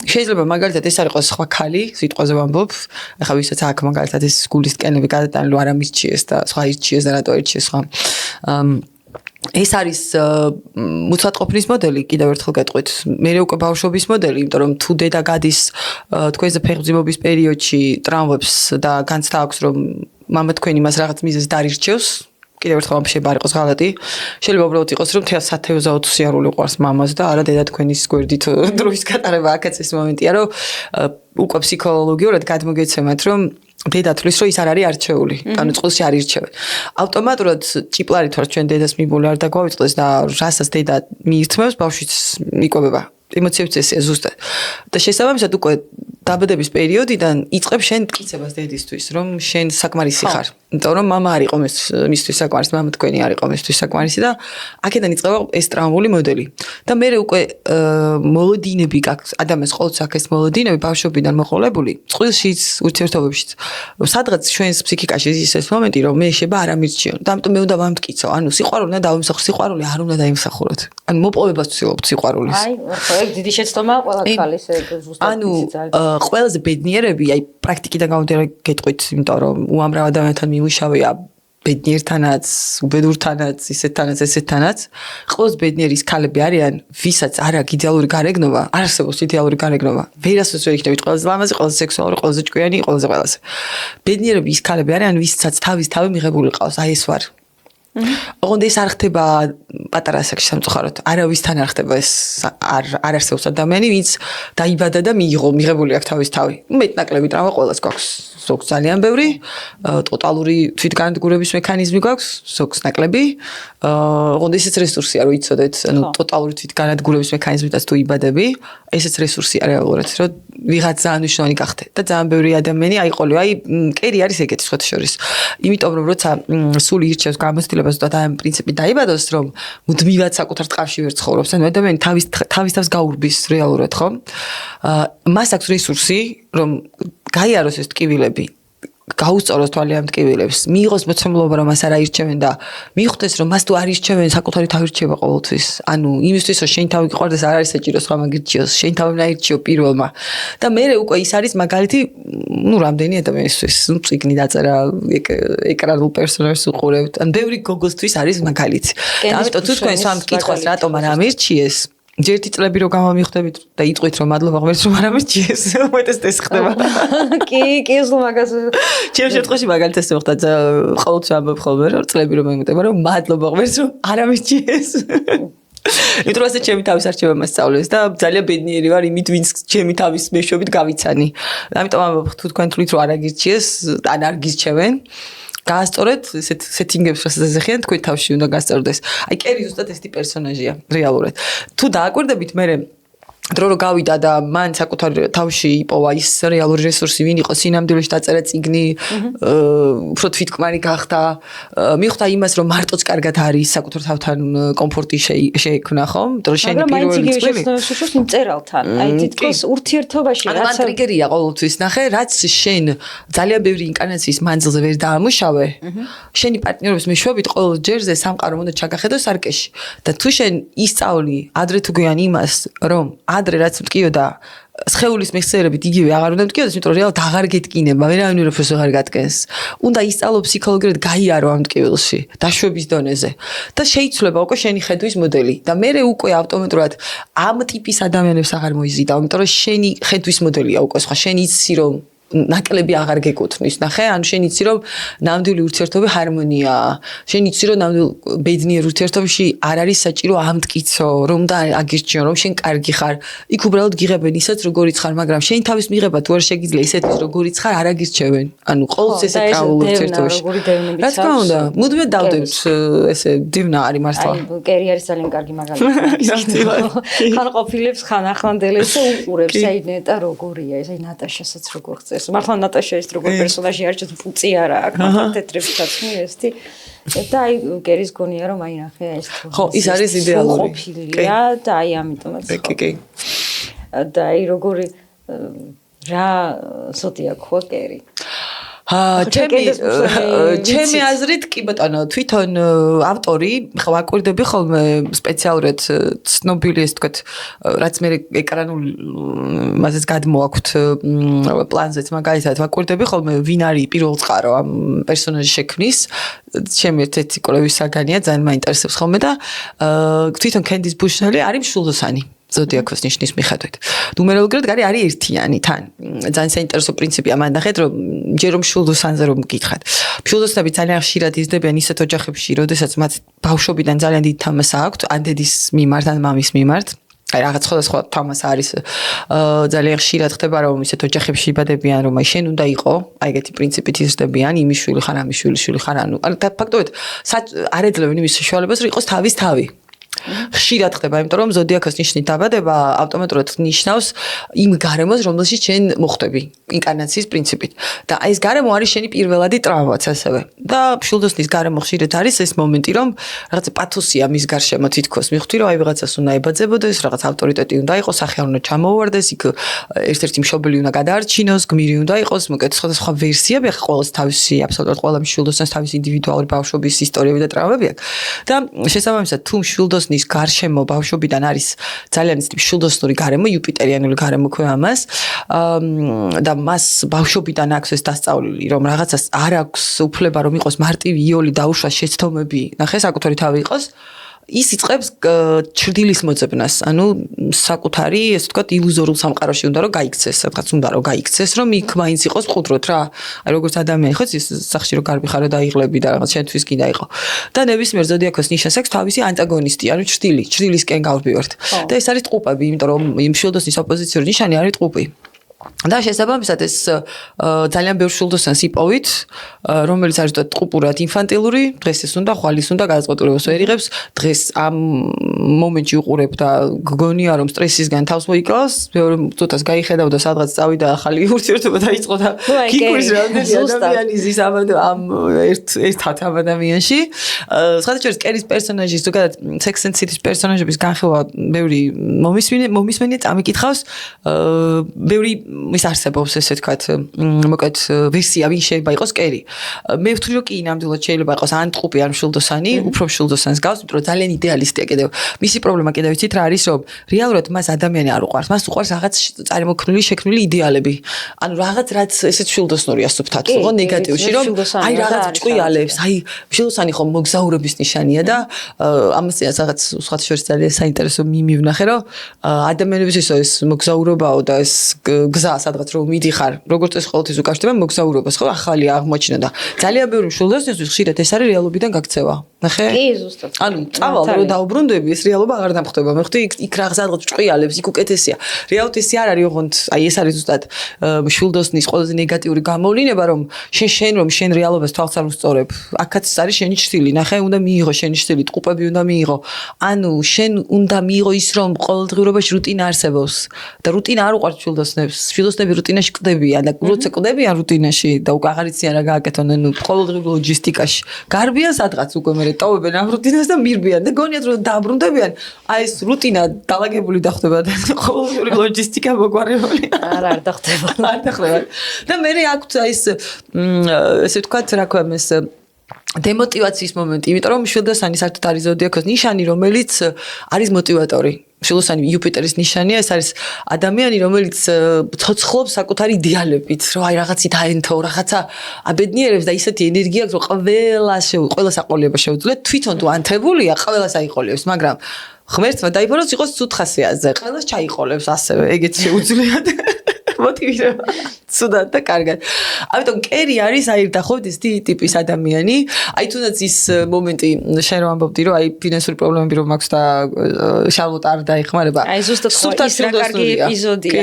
შეიძლება მაგალითად ეს არ იყოს სხვა ქალი, სიტყვაზე ვამბობ. ახლა ვისაც აქ მაგალითად ეს გულის ტკენები გადატანენ, რომ არ ამირჩიეს და სხვა ირჩიეს და რატო ირჩიეს სხვა. ეს არის მუცადყოფნის მოდელი, კიდევ ერთხელ გეტყვით. მე უკვე ბავშვობის მოდელი, იმიტომ რომ თუ დედა გადის თქვენზე ფეხმძიმობის პერიოდში ტრაუმებს და განცდა აქვს, რომ მამა თქვენი მას რაღაც მიზეზს დარირჩევს, კიდევ ერთხელ ამ შეიძლება არ იყოს ღალატი. შეიძლება უბრალოდ იყოს, რომ სათეოზაოდ სიარული უყვარს მამას და არა დედა თქვენის გვერდით დროის გატარება. აქაც ეს მომენტია, რომ უკვე ფსიქოლოგიურად გადმოგეცემათ, რომ დედა თვლის რომ ის არ არის არჩეული, ანუ წყულში არ ირჩევენ. ავტომატურად ჭიპლარით ვარ ჩვენ დედას მიბული არ დაგვავიწყდეს და რასაც დედა მიირთმევს, ბავშვიც იკვებება. ემოციებიც ესეა ზუსტად. და შესაბამისად უკვე დაბადების პერიოდიდან იწყებს შენ მტკიცებას დედისთვის, რომ შენ საკმარისი ხარ. იმიტომ რომ მამა არ იყო მისთვის საკმარისი, მამა თქვენი არ იყო მისთვის საკმარისი და აქედან იწყება ეს ტრაუმული მოდელი. და მე უკვე მოლოდინები გაქვს, ადამიანს ყოველთვის აქვს ეს მოლოდინები ბავშვობიდან მოყოლებული, წყვილშიც, ურთიერთობებშიც. სადღაც ჩვენს ფსიქიკაში ის ეს მომენტი, რომ მე შეიძლება არ ამირჩიონ. და ამიტომ მე უნდა ვამტკიცო. ანუ სიყვარული უნდა დავიმსახო, სიყვარული არ უნდა დაიმსახუროთ. ანუ მოპოვებას ვცდილობთ სიყვარულის. აი, ხო, ეგ დიდი შეცდომაა ყველა ქალის ზუსტად. ანუ ყველაზე ბედნიერები, აი პრაქტიკიდან გამომდინარე გეტყვით, იმიტომ რომ უამრავ ადამიანთან მივუშავია ბედნიერთანაც, უბედურთანაც, ესეთთანაც. ყველას ბედნიერი ის ქალები არიან, ვისაც არ აქვს იდეალური გარეგნობა, არ არსებობს იდეალური გარეგნობა. ვერასდროს ვერ იქნებით ყველაზე ლამაზი, ყველაზე სექსუალური, ყველაზე ჭკვიანი, ყველაზე ყველაზე. ბედნიერები ის ქალები არიან, ვისაც თავი მიღებული ყავს, აი ეს ვარ. ოღონდ ეს არ ხდება პატარა ასაკში სამწუხაროდ. არავისთან არ ხდება ეს არ არსებობს ადამიანი, ვინც დაიბადა და მიღებული აქვს თავის თავი. მეტნაკლები ტრავმა ყველას გვაქვს. ზოგს ძალიან ბევრი, ტოტალური თვითგანადგურების მექანიზმი გვაქვს, ზოგს ნაკლები. ოღონდ ესეც რესურსია, რომ იცოდეთ, ანუ ტოტალური თვითგანადგურების მექანიზმითაც თუ იბადები, ესეც რესურსია რეალურად, რომ ვიღაც ძალიან მნიშვნელოვანი გახდე და ძალიან ბევრი ადამიანი აიყოლიო. აი, კერი არის ეგეთი სხვათა შორის. იმიტომ რომ როცა სული ირჩევს გამოცდილებას და ამ პრინციპით დაიბადოს, რომ მუდმივად საკუთარ ტყავში ვერ ცხოვრობს, ანუ ადამიანი თავის თავს გაურბის რეალურად, ხო? მას აქვს რესურსი, რომ გაიაროს ეს ტკივილები, გაუსწოროს თვალი ამ ტკივილებს, მიიღოს მოცემულობა, რომ მას არ აირჩევენ და მიხვდეს, რომ მას თუ არ ირჩევენ, საკუთარი თავი რჩება ყოველთვის. ანუ იმისთვის, რომ შენ თავი გიყვარდეს, არ არის საჭირო სხვა მაგირჩიოს, შენ თავი უნდა ირჩიო პირველმა. და მე უკვე ის არის მაგალითი, ну, რამდენი ადამიანისთვის, ну, წიგნი დაწერა, ეკრანულ პერსონაჟს უყურებთ. ან ბევრი გოგოსთვის არის მაგალითი. და ამიტომ თუ თქვენ სამ კითხვას რატომ არ ამირჩიეს, ჯერთი წლები რო გამომიხვდებით და იტყვით რომ მადლობა ღმერთს რომ არ ამირჩიეს, უმეტეს ეს ხდება. კი, ეს მაგას. ჩემ შემთხვევაში მაგალითად ეს მოხდა, ყოველთვის ამბობ ხოლმე რომ წლები რომ მომიტება რომ მადლობა ღმერთს რომ არ ამირჩიეს. იმიტომ რომ ასე ჩემი თავის არჩევა მასწავლეს და ძალიან ბედნიერი ვარ იმით, ვინც ჩემი თავის მეშვეობით გავიცანი. ამიტომ ამბობ თუ თქვენ თვლით რომ არ აგირჩიეს, ან არ გირჩევენ, გაასწორეთ ესეთ სეტინგებს, რასაც ეხიან თქვენ თავში უნდა გასწორდეს. აი, კერი ზუსტად ესეთი პერსონაჟია, რეალურად. თუ დააკვირდებით, მე დრო რო გავიდა და მან საკუთარ თავში იპოვა ის რეალური რესურსი, ვინ იყო სინამდვილეში დაწერა წიგნი, უფრო თვითკმარი გახდა, მიხვდა იმას, რომ მარტოც კარგად არის საკუთარ თავთან კომფორტი შეექმნა, ხო? იმიტომ რომ შენი პირველი წლები შეშოს იმ წერალთან. აი, თითქოს ურთიერთობაში რაც მან ტრიგერია ყოველთვის ნახე, რაც შენ ძალიან ბევრი ინკარნაციის მანძილზე ვერ დაამუშავე, შენი პარტნიორობის მეშვეობით ყოველ ჯერზე სამყარო უნდა ჩაგახედოს არკეში. და თუ შენ ისწავლი ადრე თუ გვიან იმას, რომ ადრე რაც მткиოდა სხეულის მეხსიერებით იგივე აღარ უნდა მткиოდეს, იმიტომ რომ რეალურად აღარ გეტკინება, ვერავინ უფროს აღარ გატკენს. უნდა ისწავლო ფსიქოლოგიურად გაიარო ამ მткиველში, დაშვების დონეზე. და შეიცვლება უკვე შენი ხედვის მოდელი. და მე უკვე ავტომატურად ამ ტიპის ადამიანებს აღარ მოიზიდავ, იმიტომ რომ შენი ხედვის მოდელია უკვე სხვა, შენ იცი რომ ნაკლები აღარ გეკუთვნის, ნახე, ანუ შენ იცი რომ ნამდვილი ურთიერთობა ჰარმონიაა. შენ იცი რომ ნამდვილ ბედნიერ ურთიერთობაში არ არის საჭირო ამტკიცო, რომ და აგირჩიონ, რომ შენ კარგი ხარ. იქ უბრალოდ გიღებენ ისაც როგორიც ხარ, მაგრამ შენ თავის მიღება თუ არ შეგიძლია ისეთის როგორიც ხარ, არ აგირჩევენ. ანუ ყოველთვის ესე კრაულ ურთიერთობაში. რა თქმა უნდა, მუდმივად დავდებთ ესე დივნა არის მართლა. აი, კერი არის ძალიან კარგი მაგალითი. ხან ყოფილებს, ხან ახლანდელებს და უყურებს, აი ნეტა როგორია, ეს აი ნატაშასაც როგორ ხწეს. მართლა ნატაშა ის როგორ პერსონაჟი არის, თუ ფუწი არა აქვს, მართლა თეთრებსაც მიესთი. და აი კერის გონია რომ აი ნახე ეს ხო, ის არის იდეალური. ყოფილია და აი ამიტომაც ხო. კი. და აი როგორი რა ზოდია ხო კერი. ჩემი აზრით კი ბატონო, თვითონ ავტორი, ხო აკვირდები ხოლმე სპეციალურად ცნობილი ეს თქვათ, რაც მე ეკრანულ მასეს გადმოაქვთ პლანზეც მაგალითად ვაკვირდები ხოლმე ვინ არის პირველ წყარო ამ პერსონაჟის შექმნის. ჩემი ერთ-ერთი კვლევის საგანია, ძალიან მაინტერესებს ხოლმე და თვითონ კენდის ბუშნელი არის მშვილდოსანი. ზოდიაქოს ნიშნის მიხედვით. ნუმეროლოგიურად არის ერთიანი თან. ძალიან საინტერესო პრინციპი ამან ნახეთ, რომ ჯერ რომ მშვილდოსანზე რომ გითხათ. მშვილდოსნები ძალიან ხშირად იზრდებიან ისეთ ოჯახებში, როდესაც მათ ბავშვობიდან ძალიან დიდი თამასა აქვთ, ან დედის მიმართ, ან მამის მიმართ. აი რაღაც სხვადასხვა თამასა არის. ძალიან ხშირად ხდება, რომ ისეთ ოჯახებში იბადებიან, რომ აი შენ უნდა იყო, აი ეგეთი პრინციპით იზრდებიან, იმის შვილი ხარ, ამის შვილი ხარ, ანუ ფაქტობრივად არ ეძლევენ იმის საშუალებას, რომ იყოს თავის თავი. ხშირად ხდება, იმიტომ რომ ზოდიაქოს ნიშნით დაბადება ავტომატურად ნიშნავს იმ გარემოს, რომელშიც შენ მოხვდები ინკარნაციის პრინციპით. და ეს გარემო არის შენი პირველადი ტრავმაც ასევე. და მშვილდოსნის გარემო ხშირად არის ეს მომენტი, რომ რაღაცა პათოსია მის გარშემო თითქოს მიხვდი, რომ აი ვიღაცას უნდა ებაძებოდეს, რაღაც ავტორიტეტი უნდა იყოს, სახე უნდა ჩამოუვარდეს, იქ ერთ-ერთი მშობელი უნდა გადაარჩინოს, გმირი უნდა იყოს, მოკეთ სხვადასხვა ვერსიები, ახლა ყოველს თავისი აბსოლუტურად ყველა მშვილდოსნს თავისი ინდივიდუალური ბავშვობის ისტორიები და ტრავმები აქვს. და შესაბამისად თუ მშვილდოსნის გარშემო ბავშვობიდან არის ძალიან ისეთი მშვილდოსნური გარემო, იუპიტერიანული გარემო ქვია ამას. და მას ბავშვობიდან აქვს ეს დასწავლილი, რომ რაღაცას არ აქვს უფლება რომ იყოს მარტივი იოლი დაუშვას შეცდომები, ნახე საკუთარი თავი იყოს. ის იწყებს ჩრდილის მოძებნას, ანუ საკუთარი, ესე ვთქვათ, ილუზორულ სამყაროში უნდა რომ გაიქცეს, სადღაც უნდა რომ გაიქცეს, რომ იქ მაინც იყოს მყუდროდ რა. აი როგორც ადამიანი ხო, ის სახში რომ გარბიხარო და იღლები და რაღაც შენთვის კიდე იყო. და ნებისმიერ ზოდიაქოს ნიშანს აქვს თავისი ანტაგონისტი, ანუ ჩრდილისკენ გავდივართ. და ეს არის ტყუპები, იმიტომ რომ მშვილდოსნის ოპოზიციური ნიშანი არის ტყუპი. და შესაბამისად ეს ძალიან ბევრ მშვილდოსნს იპოვით, რომელიც არის ტყუპურად ინფანტილური, დღეს ეს უნდა ხვალის უნდა გადაწყვეტილებას ვერ იღებს, დღეს ამ მომენტში უყურებ და გგონია რომ სტრესისგან თავს მოიკლავს, მეორე წუთას გაიხედავ და სადღაც წავიდა ახალი ურთიერთობა დაიწყო და გიკვირს რამდენი ადამიანი ზის ამ ერთ ამ ადამიანში. სხვადასხვა კერის პერსონაჟის ზოგადად Sex and City-ის პერსონაჟების განხილვა ბევრი მომისმენია წამიკითხავს, ბევრი ის არსებობს ესე ვთქვათ, მოკეთ ვერსია ვინ შეიძლება იყოს კერი. მე ვთვლი რომ კი ნამდვილად შეიძლება იყოს ან ტყუპი ან მშვილდოსანი, უფრო მშვილდოსანს გავს, იმიტომ რომ ძალიან იდეალისტია კიდევ. მისი პრობლემა კიდევ იცით რა არის, რომ რეალურად მას ადამიანი არ უყვარს, მას უყვარს რაღაც წარმოქმნილი, შექმნილი იდეალები. ანუ რაღაც რაც ესეც მშვილდოსნურია სუფთად, ხო, ნეგატივში, რომ აი რაღაც ჭკვიალებს, აი მშვილდოსანი ხომ მოგზაურობის ნიშანია და ამას რაღაც სხვა შორის ძალიან საინტერესო მიმი ვნახე, რომ ადამიანების ეს მოგზაურობაო და ეს გზა სადღაც რომ მიდიხარ, როგორც ეს ყოველთვის უკავშირდება მოგზაურობას, ხო, ახალი აღმოჩნდა და ძალიან ბევრი მშვილდოსნისთვის ხშირად ეს არის რეალობიდან გაქცევა. ნახე? კი, ზუსტად. ანუ წავალ რომ დაუბრუნდები, ეს რეალობა აღარ დამხვდება. მე ხვდი იქ რაღაც სადღაც ჭყიალებს, იქ უკეთესია. რეალურად ეს არ არის ოღონდ, აი ეს არის ზუსტად მშვილდოსნის ყველაზე ნეგატიური გამოვლინება, რომ შენ რეალობას თვალს არ უსწორებ. აქაც არის შენი ჭრილი, ნახე, უნდა მიიღო შენი ჭრილი, ტყუპები უნდა მიიღო. ანუ შენ უნდა მიიღო ის, რომ ყოველდღიურობაში რუტინა არსებობს და რუტინა არ უყვარს მშვილდოსნებს. მშვილდოსნები რუტინაში ყდებიან და როცა ყდებიან რუტინაში და უკვე აღარ იციან რა გააკეთონ, ანუ ყოველდღიურ ლოჯისტიკაში. გარბიან სადღაც უკვე მე ტოვებენ ამ რუტინას და მირბიან და გონიათ რომ დაბრუნდებიან, აი ეს რუტინა დალაგებული დახდება და ყოველდღიური ლოჯისტიკა მოგვარებული. არ დახდება. არ დახდება. და მე აქვს აი ეს ესე ვთქვათ, რა ქვია ეს დემოტივაციის მომენტი, იმიტომ რომ მშვილდოსანი საერთოდ არის ზოდიაქოს ნიშანი, რომელიც არის მოტივატორი. მშვილდოსანი იუპიტერის ნიშანია, ეს არის ადამიანი, რომელიც ცოცხლობს საკუთარი იდეალებით, რომ აი რაღაცი დაენთო, რაღაცა აბედნიერებს და ისეთი ენერგია აქვს, რომ ყველას აყოლება შეუძლია, თვითონ თუ ანთებულია, ყველას აიყოლებს, მაგრამ ღმერთმა დაიფაროს იყოს ცუდ ხასიათზე, ყველას ჩაიყოლებს ასევე, ეგეც შეუძლია. მოტივირება ცუდად და კარგად. ამიტომ კერი არის აი დახოვთ ის ტიპის ადამიანი. აი თუნდაც ის მომენტი შენ რომ ამბობდი რომ აი ფინანსური პრობლემები რომ აქვს და შარლოტ არ დაიხმარება. აი ზუსტად ის რა კარგი ეპიზოდია.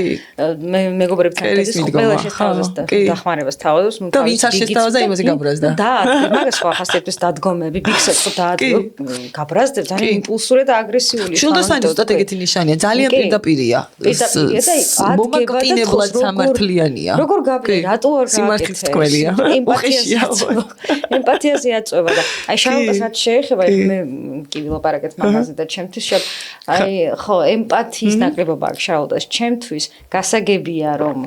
მე მეგობრებთან ეს ყველა შეთავაზეს და დახმარებას თავაზობს. და ვინც არ შეთავაზა იმაზე გაბრაზდა. და მაგას სხვა ხასიათის დადგომები, ბიქსებს ხო გაბრაზდებს, ძალიან იმპულსური და აგრესიული. მშვილდოსანი ზუსტად ეგეთი ნიშანია, ძალიან პირდაპირია. პირდაპირია და მომაკდინებლად სამართლიანია. როგორ გაბლი, რატო არ გააკეთე? სიმართლით თქვენია. ემპათიაზე აწובה და აი შარლოტას რაც შეეხება, მე კი ვილაპარაკეთ მაგაზე და ჩემთვის აი ხო, ემპათიის ნაკლებობა აქვს შარლოტას ჩემთვის, გასაგებია რომ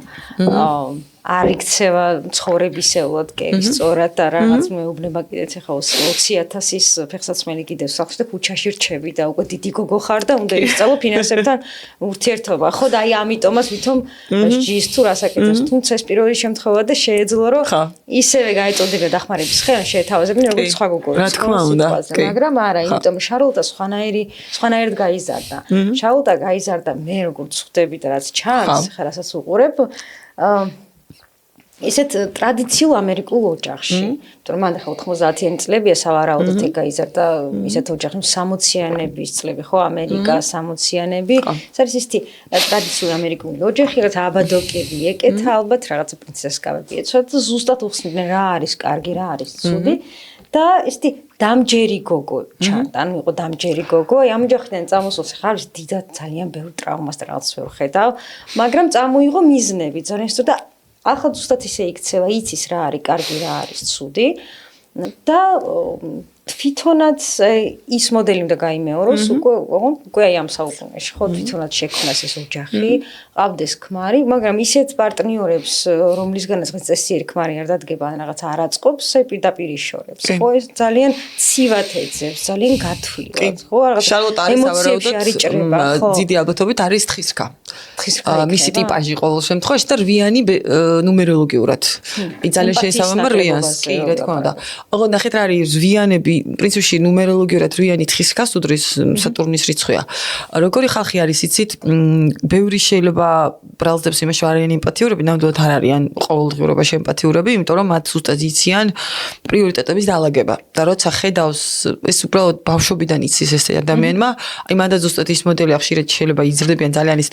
არ იქცევა ცხოვრებისეულად კერის სწორად და რაღაც მეუბნება კიდეც ახლა 20,000-ის ფეხსაცმელი კიდევ სახში და ქუჩაში რჩები და უკვე დიდი გოგო ხარ და უნდა ისწავლო ფინანსებთან ურთიერთობა. ხო და აი ამიტომაც ვითომ ჯის თუ რასაკეთებს, თუმცა ეს პირველი შემთხვევა და შეეძლო რომ ისევე გაეწოდება დახმარების ხელს შეეთავაზებინე როგორც სხვა გოგოებს. რა თქმა უნდა, მაგრამ არა, იმიტომ შარლოტა სხვანაირად გაიზარდა. შარლოტა გაიზარდა მე როგორც ხვდები და რაც ჩანს, ხა რასაც უყურებ, ისეთ ტრადიციულ ამერიკულ ოჯახში, იმიტომ რომ მან ახლა 90-იანი წლებია სავარაუდოდ ეგ გაიზარდა ისეთ ოჯახში 60-იანების წლები, ხო, ამერიკა 60-იანები. ეს არის ისეთი ტრადიციული ამერიკული ოჯახი, რაც აბადოკები ეკეთა ალბათ, რაღაცა პრინცესკავები ეცვა და ზუსტად უხსნიდნენ რა არის კარგი, რა არის ცუდი და ისეთი დამჯერი გოგო ჩანდა, ანუ იყო დამჯერი გოგო, აი ამ ოჯახიდან წამოსულს ხარ დიდად ძალიან ბევრი ტრავმას და რაღაც ვერ ხედავ, მაგრამ წამოიღო მიზნები, ძალიან სწორ და ახლა ზუსტად ისე იქცევა, იცის რა არის კარგი, რა არის ცუდი და თვითონაც ის მოდელი უნდა გაიმეოროს უკვე აი ამ საუკუნეში ხო თვითონაც შექმნას ეს ოჯახი ყავდეს ქმარი მაგრამ ისეთ პარტნიორებს რომლისგანაც წესიერი ქმარი არ დადგება ან რაღაც არ აწყობს აი პირდაპირ იშორებს ხო ეს ძალიან ცივად ეძებს ძალიან გათვლილად ხო რაღაც ემოციებში დიდი ალბათობით არის თხისქა მისი ტიპაჟი ყოველ შემთხვევაში და რვიანი ნუმეროლოგიურად ძალიან შეესაბამება რვიანს კი რა თქმა უნდა ოღონდ ნახეთ რა არის რვიანები პრინციპში ნუმეროლოგიურად რვიანი თხისქას უდრის სატურნის რიცხვია. როგორი ხალხი არის იცით, ბევრი შეიძლება ბრალდებს იმაში არიან ემპათიურები, ნამდვილად არ არიან ყოველდღიურობაში ემპათიურები, იმიტომ რომ მათ ზუსტად იციან პრიორიტეტების დალაგება. და როცა ხედავს ეს უბრალოდ ბავშვობიდან იცის ეს ადამიანმა, აი მანდ ზუსტად ის მოდელი ხშირად შეიძლება იზრდებიან ძალიან ის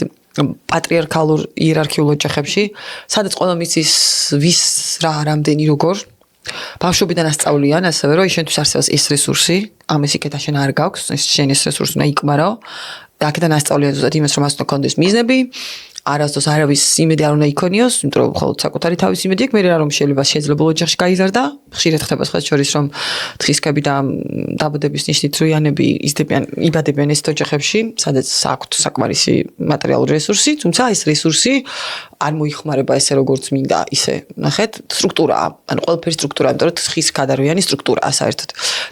პატრიარქალურ იერარქიულ ოჯახებში, სადაც ყველა მიცის ვის რა რამდენი როგორ ბავშვობიდან ასწავლიან ასევე რომ შენთვის არსებობს ეს რესურსი ამის იქეთა შენ არ გაქვს ეს შენ ეს რესურსი უნდა იკმარო და აქედან ასწავლიან ზუსტად იმას რომ მას უნდა კონდეს მიზნები არასდროს არავის იმედი არ უნდა იქონიოს იმიტომ რომ მხოლოდ საკუთარი თავის იმედი აქვს მე რა რომ შეიძლება შეძლებულ ოჯახში გაიზარდა ხშირად ხდება სხვა შორის რომ თხისქები და დაბადების ნიშნით რვიანები იბადებიან ეს ოჯახებში სადაც აქვთ საკმარისი მატერიალური რესურსი თუმცა ეს რესურსი არ მოიხმარება ესე როგორც მინდა ისე ნახეთ სტრუქტურაა ანუ ყველაფერი სტრუქტურაა იმიტომ რომ თხისქა და რვიანი სტრუქტურაა საერთოდ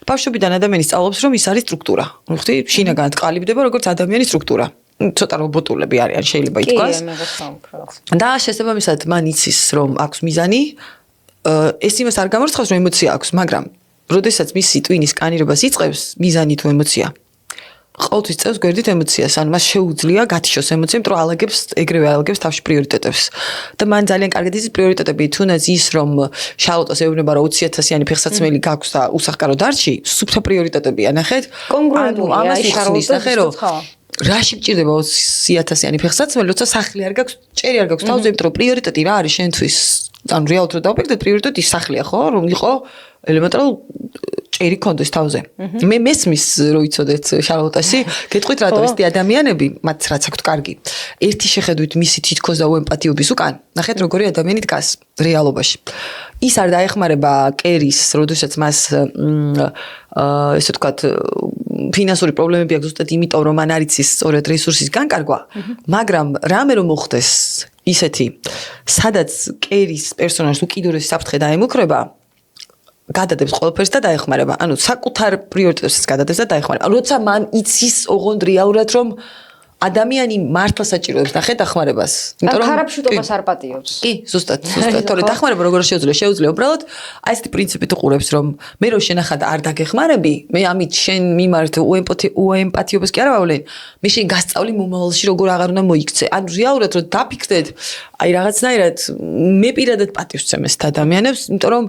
ბავშვობიდან ადამიანი სწავლობს რომ ის არის სტრუქტურა ნუ ხთი შინაგანად ყალიბდება როგორც ადამიანის სტრუქტურა ცოტა რობოტულები არიან შეიძლება ითქვას და შესაბამისად მან იცის რომ აქვს მიზანი ეს იმას არ გამორიცხავს რომ ემოცია აქვს მაგრამ როდესაც მისი ტვინის სკანირებას იწყებს მიზანი თუ ემოცია ყოველთვის წევს გვერდით ემოციას ან მას შეუძლია გათიშოს ემოცია იმიტომ რომ ალაგებს ეგრევე ალაგებს თავში პრიორიტეტებს და მან ძალიან კარგად იცის პრიორიტეტები თუნდაც ის რომ შალოტას ეუბნება რომ 20,000-იანი ფეხსაცმელი გაქვს და უსახკარო დარჩი სუფთა პრიორიტეტებია ნახეთ კონკრეტულია აი შალოტას რაში გჭირდება 20,000-იანი ფეხსაცმელი, როცა სახლი არ გაქვს, ჭერი არ გაქვს, თავზე, იმიტომ რომ პრიორიტეტი რა არის შენთვის? ანუ რეალურად რო დავფიქრდეთ, პრიორიტეტი სახლია, ხო? რომ იყო ელემენტარულ ჭერი კონდეს თავზე. მე მესმის რო იცოდეთ შარლოტასი, გეტყვით რატო ეს ადამიანები, მათ რაც აქვთ კარგი. ერთი შეხედვით მისი თითქოს და უემპათიობის უკან, ნახეთ როგორი ადამიანი დგას რეალობაში. ის არ დაეხმარება კერის, როდესაც მას ესე ვთქვათ ფინანსური პრობლემები აქვს ზუსტად იმიტომ რომ მან არ იცის სწორედ რესურსის განკარგვა, მაგრამ რამე რომ მოხდეს ისეთი, სადაც კერის პერსონაჟს უკიდურესი საფრთხე დაემუქრება, გადადებს ყველაფერს და დაეხმარება. ანუ საკუთარ პრიორიტეტებს გადადებს და დაეხმარება. როცა მან იცის ოღონდ რეალურად რომ ადამიანი მართლა საჭიროებს და ხედახმარებას. იმიტომ რომ ხარაფშუტობას არ პატიობს. კი, ზუსტად. თორე დახმარება როგორ შეუძლია უბრალოდ აი ესეთი პრინციპით უყურებს რომ მე რო შენახად არ დაგეხმარები, მე ამით შენ მიმართ უემპათიობას კი არ ვავლენ. მე შენ გასწავლი მომავალში როგორ აღარ უნდა მოიქცე. ანუ რეალურად რო დაფიქრდეთ, აი რაღაცნაირად მე პირადად პატივს ვცემ ეს ადამიანებს, იმიტომ რომ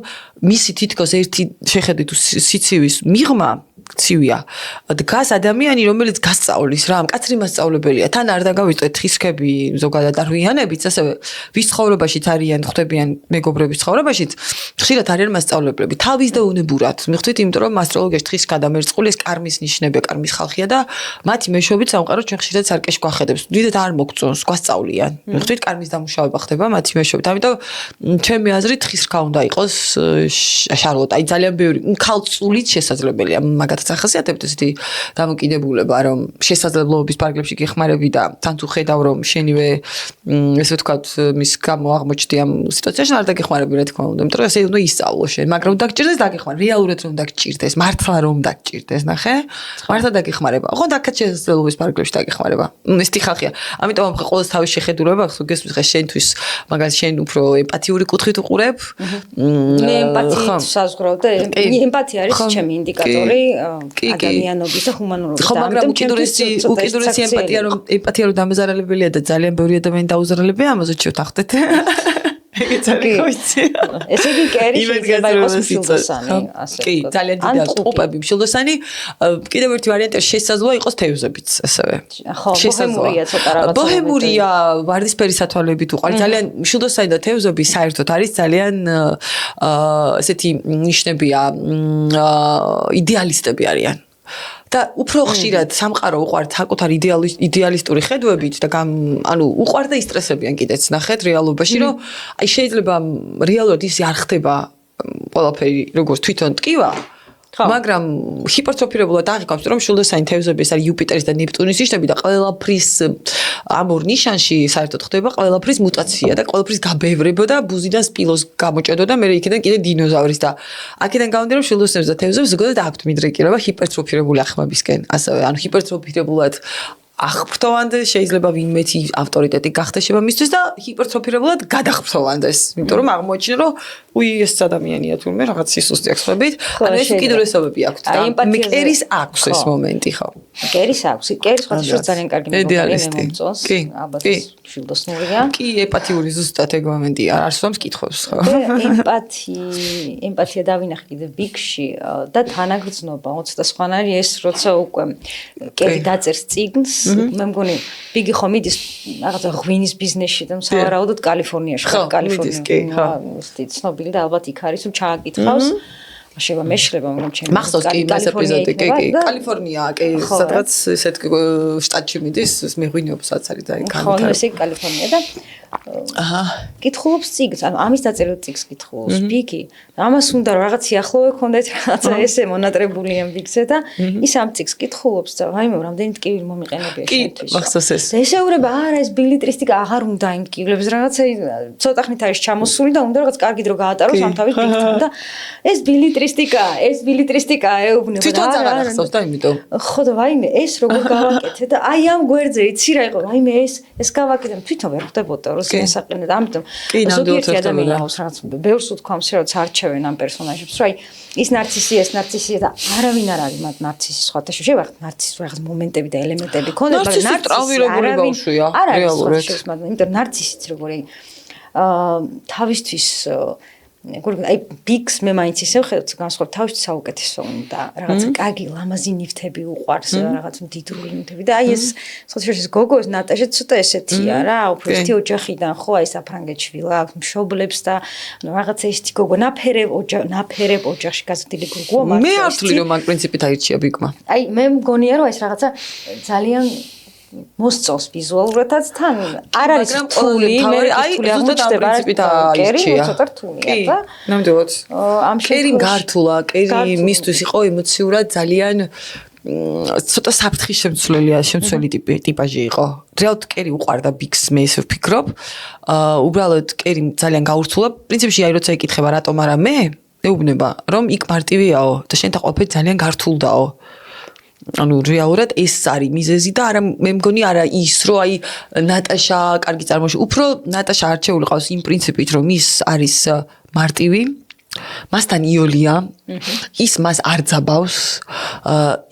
მისი თითქოს ერთი შეხედვით სიცივის მიღმა ცივია. დგას ადამიანი, რომელიც გასწავლის რა, მკაცრი მასწავლებელია. თან არ დაგავიწყეთ თხისქები, ზოგადად არვიანებიც, ასევე ვის ცხოვრებაშიც არიან, ხვდებიან მეგობრების ცხოვრებაშიც, ხშირად არიან მასწავლებლები. თავის და უნებურად. მიხვდით, იმიტომ რომ ასტროლოგიაში თხისქა და მერწყული ეს კარმის ნიშნებია, კარმის ხალხია და მათი მეშვეობით სამყარო ჩვენ ხშირად სარკეში გვახედებს. დიდად არ მოგწონს, გვასწავლიან. მიხვდით, კარმის დამუშავება ხდება მათი მეშვეობით. ამიტომ ჩემი აზრით თხისქა უნდა იყოს შარლოტა. აი ძალიან ბევრი ქალწულით შესაძლებელია მაგათ ახასიათებთ ესეთი დამოკიდებულება რომ შესაძლებლობების პარკლებში გეხმარები და თან თუ ხედავ რომ შენივე ესე ვთქვათ მის გამო აღმოჩნდი ამ სიტუაციაში არ დაგეხმარები რა თქმა უნდა იმიტომ რომ ესე უნდა ისწავლო შენ მაგრამ დაგჭირდეს დაგეხმარ რეალურად რომ დაგჭირდეს მართლა რომ დაგჭირდეს ნახე მართლა დაგეხმარება ოღონდ აქაც შესაძლებლობის პარკლებში დაგეხმარება ეს თიხახია ამიტომ ამ ყოველს თავის შეხედულება ხო გესმის ხე შენთვის მაგალითად შენ უფრო ემპათიური კუთხით უყურებ მე ემპათიით საზღვრავ და ემპათია არის ჩემი ინდიკატორი ადამიანობის და ჰუმანურობის და ამიტომ უკიდურესი ემპათია რომ დამეზარალებელია და ძალიან ბევრი ადამიანი დაუზრალებია ამაზე შევთანხმდეთ ეგეც არის ხოიცი. ესე იგი კერი შეიძლება იყოს მშილდოსანი, ასე კი, ძალიან დიდია ტყუპები მშილდოსანი. კიდევ ერთი ვარიანტი შესაძლოა იყოს თევზებიც, ასევე. ხო, ბოჰემურია ცოტა რაღაცა. ბოჰემურია ვარდისფერი სათვალეებით უყვარს. ძალიან მშილდოსანი და თევზები საერთოდ არის ძალიან ესეთი ნიშნებია, იდეალისტები არიან. და უფრო ხშირად სამყარო უყვართ საკუთარ იდეალისტური ხედვებით და ანუ უყვართ და ისტრესებიან კიდეც ნახეთ რეალობაში რომ აი შეიძლება რეალურად ისე არ ხდება ყველაფერი როგორც თვითონ ტკივა მაგრამ ჰიპერტროფირებულად აღიქვამს რომ შულდოსანი თევზები ეს არის იუპიტერის და ნეპტუნის ნიშნები და ყველაფრის ამ ორ ნიშანში საერთოდ ხდება ყველაფრის მუტაცია და ყველაფრის გაბევრება და ბუზიდან სპილოს გამოჭედო და მე იქიდან კიდე დინოზავრის და აქედან გამომდინარე რომ შულდოსნებს და თევზებს ზოგადად აქვთ მიდრეკილება ჰიპერტროფირებული ახმებისკენ ასევე ანუ ჰიპერტროფირებულად აღფრთოვანდეს შეიძლება ვინმეთი ავტორიტეტი გახდეს მისთვის და ჰიპერტროფირებულად გადახრთოვანდეს იმიტომ რომ აღმოაჩინა რომ ეს ადამიანია თურმე რაღაც სისუსტე აქვს ხებით ანუ ეს კიდურესობები აქვს და კერის აქვს ეს მომენტი ხო კერის აქვს კერის ხოთშორ ძალიან კარგი მომენტია მომწონს ალბათ შილდოსნურია კი ემპათიური ზუსტად ეგ მომენტია არსვამს კითხავს ხო ემპათია დავინახე კიდე ბიგში და თანაგრძნობა 20 სხვანაირი ეს როცა უკვე კერი დაწერს წიგნს მე მგონი ბიგი ხომ იდის რაღაცა ღვინის ბიზნესში და სავარაუდოდ კალიფორნიაში ხო კალიფორნიაში კი ხო ცნობილი და ალბათ იქ არის რომ ჩააკითხავს შეიძლება მეშლება მაგრამ ჩემი მახსოვს კი ეს ეპიზოდი კი კალიფორნია კი სადღაც ესეთ შტატში მიდის მეღვინეობსაც არის და იქ ხო ესე კალიფორნია და აჰა კითხულობს წიგნს ანუ ამის დაწერილ წიგნს კითხულობს ბიგი ამას უნდა რაღაც სიახლოვე ქონდეთ რაღაცა ესე მონატრებული ამ ბიგზე და ის ამ წიგნს კითხულობს და ვაიმე რამდენი ტკივილი მომიყენებია კი შენთვის მახსოვს ეს ესეურება არა ეს ბილიტრისტიკა აღარ უნდა იმ ტკივილებს რაღაცა ცოტა ხნით არის ჩამოსული და უნდა რაღაც კარგი დრო გაატაროს ამ თავის ბიგთან და ეს ბილიტრისტიკა ეუბნება თვითონ აღარ ახსოვს და იმიტომ ხო და ვაიმე ეს როგორ გავაკეთე და აი ამ გვერდზე იცი რა იყო ვაიმე ეს გავაკეთე თვითონ ვერ ხვდებოდა გასაყენად ამიტომ ზოგიერთი ადამიანი აქვს რაღაც ბევრს უთქვამს რომ არჩევენ ამ პერსონაჟებს რომ აი ის ნარცისია და არავინ არ არის მათ ნარცისის სხვათა შეიძლება ნარცისის რაღაც მომენტები და ელემენტები ქონდეს მაგრამ ნარცისი ტრაუმირებული ბავშვია რეალურად იმიტომ ნარცისიც როგორი თავისთვის აი ბიგს მე მაინც ისევ ხედავთ განსხვავებით თავისთვის საუკეთესო და რაღაც კარგი ლამაზი ნივთები უყვარს რაღაც მდიდრული ნივთები და აი ეს სოციალიზმის გოგოს ნატაშა ცოტა ესეთია რა უფრო ერთი ოჯახიდან ხო აი საფრანგეთში ვილა მშობლებს და რაღაცა ისეთი გოგო ნაფერებ ოჯახში გაზრდილი გოგოა მაგრამ მე არ ვთვლი რომ ამ პრინციპით აირჩია ბიგმა აი მე მგონია რომ ეს რაღაცა ძალიან მოსწონს ვიზუალურადაც თან არ არის რთული მე აი ზუსტად ამ პრინციპით აირჩია ცოტა რთულია და ნამდვილად კერი გართულა კერი მისთვის იყო ემოციურად ძალიან ცოტა საფრთხის შემცველი ტიპაჟი იყო რეალურად კერი უყვარდა ბიგს მე ესე ვფიქრობ უბრალოდ კერი ძალიან გაურთულა პრინციპში აი როცა ეკითხება რატომ არა მე ეუბნება რომ იქ მარტივიაო და შენ და ყველაფერი ძალიან გართულდაო ანუ რეალურად ეს არის მიზეზი და არა მე მგონი არა ის რომ აი ნატაშა კარგი წარმოშობილი უფრო ნატაშა არჩეული ყავს იმ პრინციპით რომ ის არის მარტივი მასთან იოლია ის მას არ ძაბავს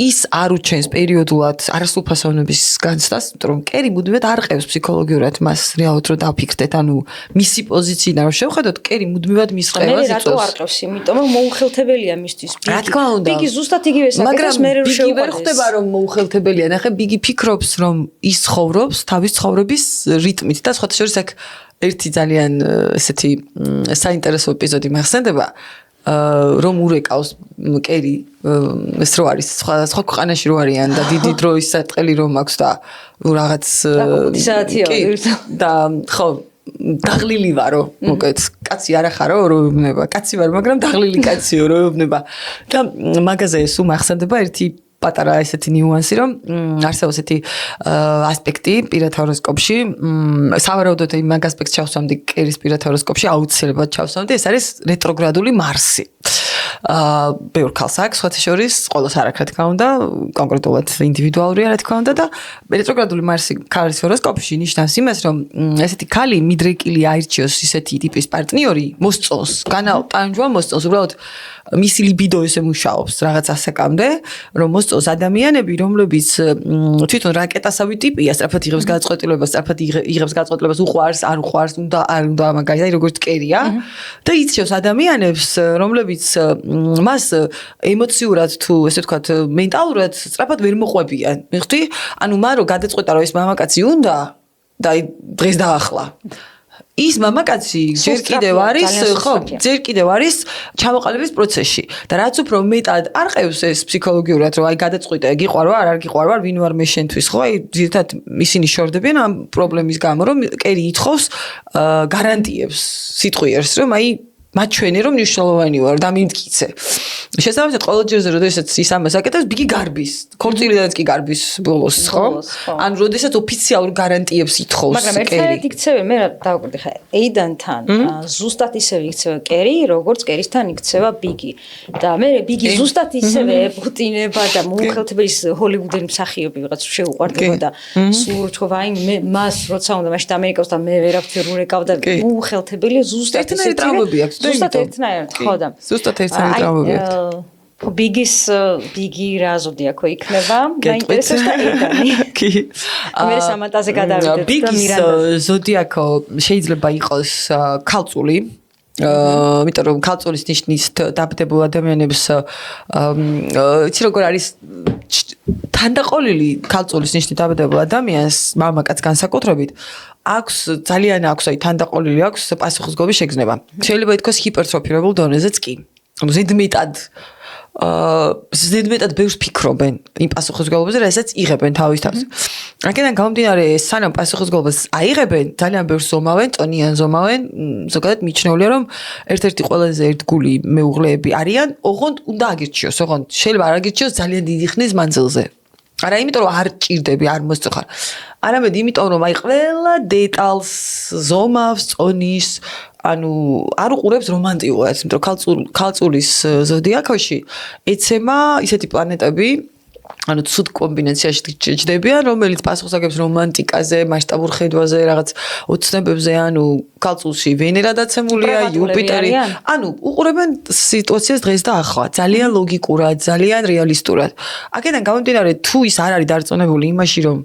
ის არ უჩენს პერიოდულად არასრულფასოვნების განცდას რომ კერი მუდმივად არ ყევს ფსიქოლოგიურად მას რეალურად რომ დავფიქრდეთ ანუ მისი პოზიციიდან რომ შევხედოთ კერი მუდმივად მის ყევას იწვევს მე რატო არ ყევს იმიტომ რომ მოუხელთებელია მისთვის ბიგი რა თქმა უნდა ბიგი ზუსტად იგივე საკეთებს მე რომ შევყვარდეს მაგრამ ბიგი ვერ ხდება რომ მოუხელთებელია ნახე ბიგი ფიქრობს რომ ის ცხოვრობს თავის ცხოვრების რიტმით და სხვათა შორის აქ ერთი ძალიან ესეთი საინტერესო ეპიზოდი მახსენდება რომ ურეკავს კერი ეს რო არის სხვა ქვეყანაში რო არიან და დიდი დროის საწყელი რომ აქვს და რაღაც და ხო დაღლილი ვარო მოკეთ კაცი არ ახარო რო ეუბნება კაცი ვარ მაგრამ დაღლილი კაციო რო ეუბნება და მაგაზე ეს უმახსენდება ერთი პატარა ესეთი ნიუანსი რომ არსებობს ესეთი ასპექტი პირათა ჰოროსკოპში სავარაუდოდ მაგ ასპექტს ჩავსვამდი კერის პირათა ჰოროსკოპში აუცილებლად ჩავსვამდი ეს არის რეტროგრადული მარსი ბევრ ქალს აქვს, სხვათა შორის, ყოველს არ აქვს, რა თქმა უნდა, კონკრეტულად ინდივიდუალურია, რა თქმა უნდა და რეტროგრადული მარსი ქალის ჰოროსკოპში ნიშნავს იმას, რომ ესეთი ქალი მიდრეკილი აირჩიოს ისეთი ტიპის პარტნიორი, მოსწონს, განატანჯვა მოსწონს, უბრალოდ მისი ლიბიდო ესე მუშაობს რაღაც ასაკამდე, რომ მოსწონს ადამიანები, რომლებიც თვითონ რაკეტასავი ტიპია, სწრაფად იღებს გადაწყვეტილებას, სწრაფად იღებს გადაწყვეტილებას, უყვარს, არ უყვარს, არ უნდა მაგალითად როგორც კერია და იცავს ადამიანებს, რომლებიც მას ემოციურად თუ ესე ვთქვათ, მენტალურად სწრაფად ვერ მოყვებიან. მიხდი? ანუ მან რო გადაწყვეტა, რომ ეს მამაკაცი უნდა და დღეს დაახლა. ის მამაკაცი ჯერ კიდევ არის ჩამოყალიბების პროცესში და რაც უფრო მეტად არ ყევს ეს ფსიქოლოგიურად რომ აი გადაწყვიტე გიყვარვა არ გიყვარვა ვინ ვარ მე შენთვის ხო აი ზირთად ისინი შორდებიან ამ პრობლემის გამო რომ კერი ითხოვს გარანტიებს სიტყვიერს რომ აი მაჩვენე რომ მნიშვნელოვანი ვარ და მიმტკიცე შესაბამისად ყოველ ჯერზე როდესაც ის ამას აკეთებს ბიგი გარბის ქორწილიდანაც კი გარბის ბოლოს ხო ან როდესაც ოფიციალურ გარანტიებს ითხოვს მაგრამ ერთად იქცევი მე რა დავკვირდი ხა ეიდანთან ზუსტად ისევე იქცევა კერი როგორც კერისთან იქცევა ბიგი და მე ბიგი ზუსტად ისევე ეპუტინება და მოუხელთებელი ჰოლივუდელი მსახიობი ვიღაც შეუყვარდება და სულ თქვა აი მე მას როცა უნდა მაშინ ამერიკავს და მე ვერავითარ ვერ ეკავდა მოუხელთებელი ზუსტად ისე ტრავმები აქვს ზუსტად ერთნაირად ხო და ზუსტად ერთნაირად ტრავმები აქვს ბიგი რა ზოდიაქო იქნება მაინტერესებს და ედანი კი მე სამანტაზე გადავიდეთ და მირანდა ბიგის ზოდიაქო შეიძლება იყოს ქალწული იმიტომ რომ ქალწულის ნიშნის დაბდებულ ადამიანებს იცი როგორ არის თანდაყოლილი ქალწულის ნიშნით დაბდებულ ადამიანს მამაკაც განსაკუთრებით აქვს ძალიან აქვს აი თანდაყოლილი აქვს პასუხისმგებლობის შეგრძნება შეიძლება ითქვას ჰიპერტროფირებულ დონეზეც კი ანუ ზედმეტად ბევრს ფიქრობენ იმ პასუხისმგებლობაზე, რასაც იღებენ თავის თავს. აქედან გამომდინარე, სანამ პასუხისმგებლობას აიღებენ, ძალიან ბევრს ზომავენ, წონიან ზომავენ, ზოგადად მიჩნეულია, რომ ერთ-ერთი ყველაზე ერთგული მეუღლეები არიან, ოღონდ უნდა აგირჩიოს, ოღონდ შეიძლება არ აგირჩიოს ძალიან დიდი ხნის მანძილზე. არა იმიტომ რომ არ ჭირდები, არ მოსწოხარ. არამედ იმიტომ რომ აი ყველა დეტალს ზომავს, წონის ანუ არ უყურებს რომანტიკულად, იმიტომ რომ ქალწულის ზოდიაქოში ეცემა ისეთი პლანეტები, ანუ ცუდ კომბინაციაში ჩნდებიან, რომელიც პასუხს აგებს რომანტიკაზე, მასშტაბურ ხედვაზე, რაღაც ოცნებებზე, ანუ ქალწულში ვენერა დაცემულია, იუპიტერი. ანუ უყურებენ სიტუაციას დღეს და ახლა, ძალიან ლოგიკურად, ძალიან რეალისტურად. აქედან გამომდინარე, თუ ის არ არის დარწმუნებული იმაში, რომ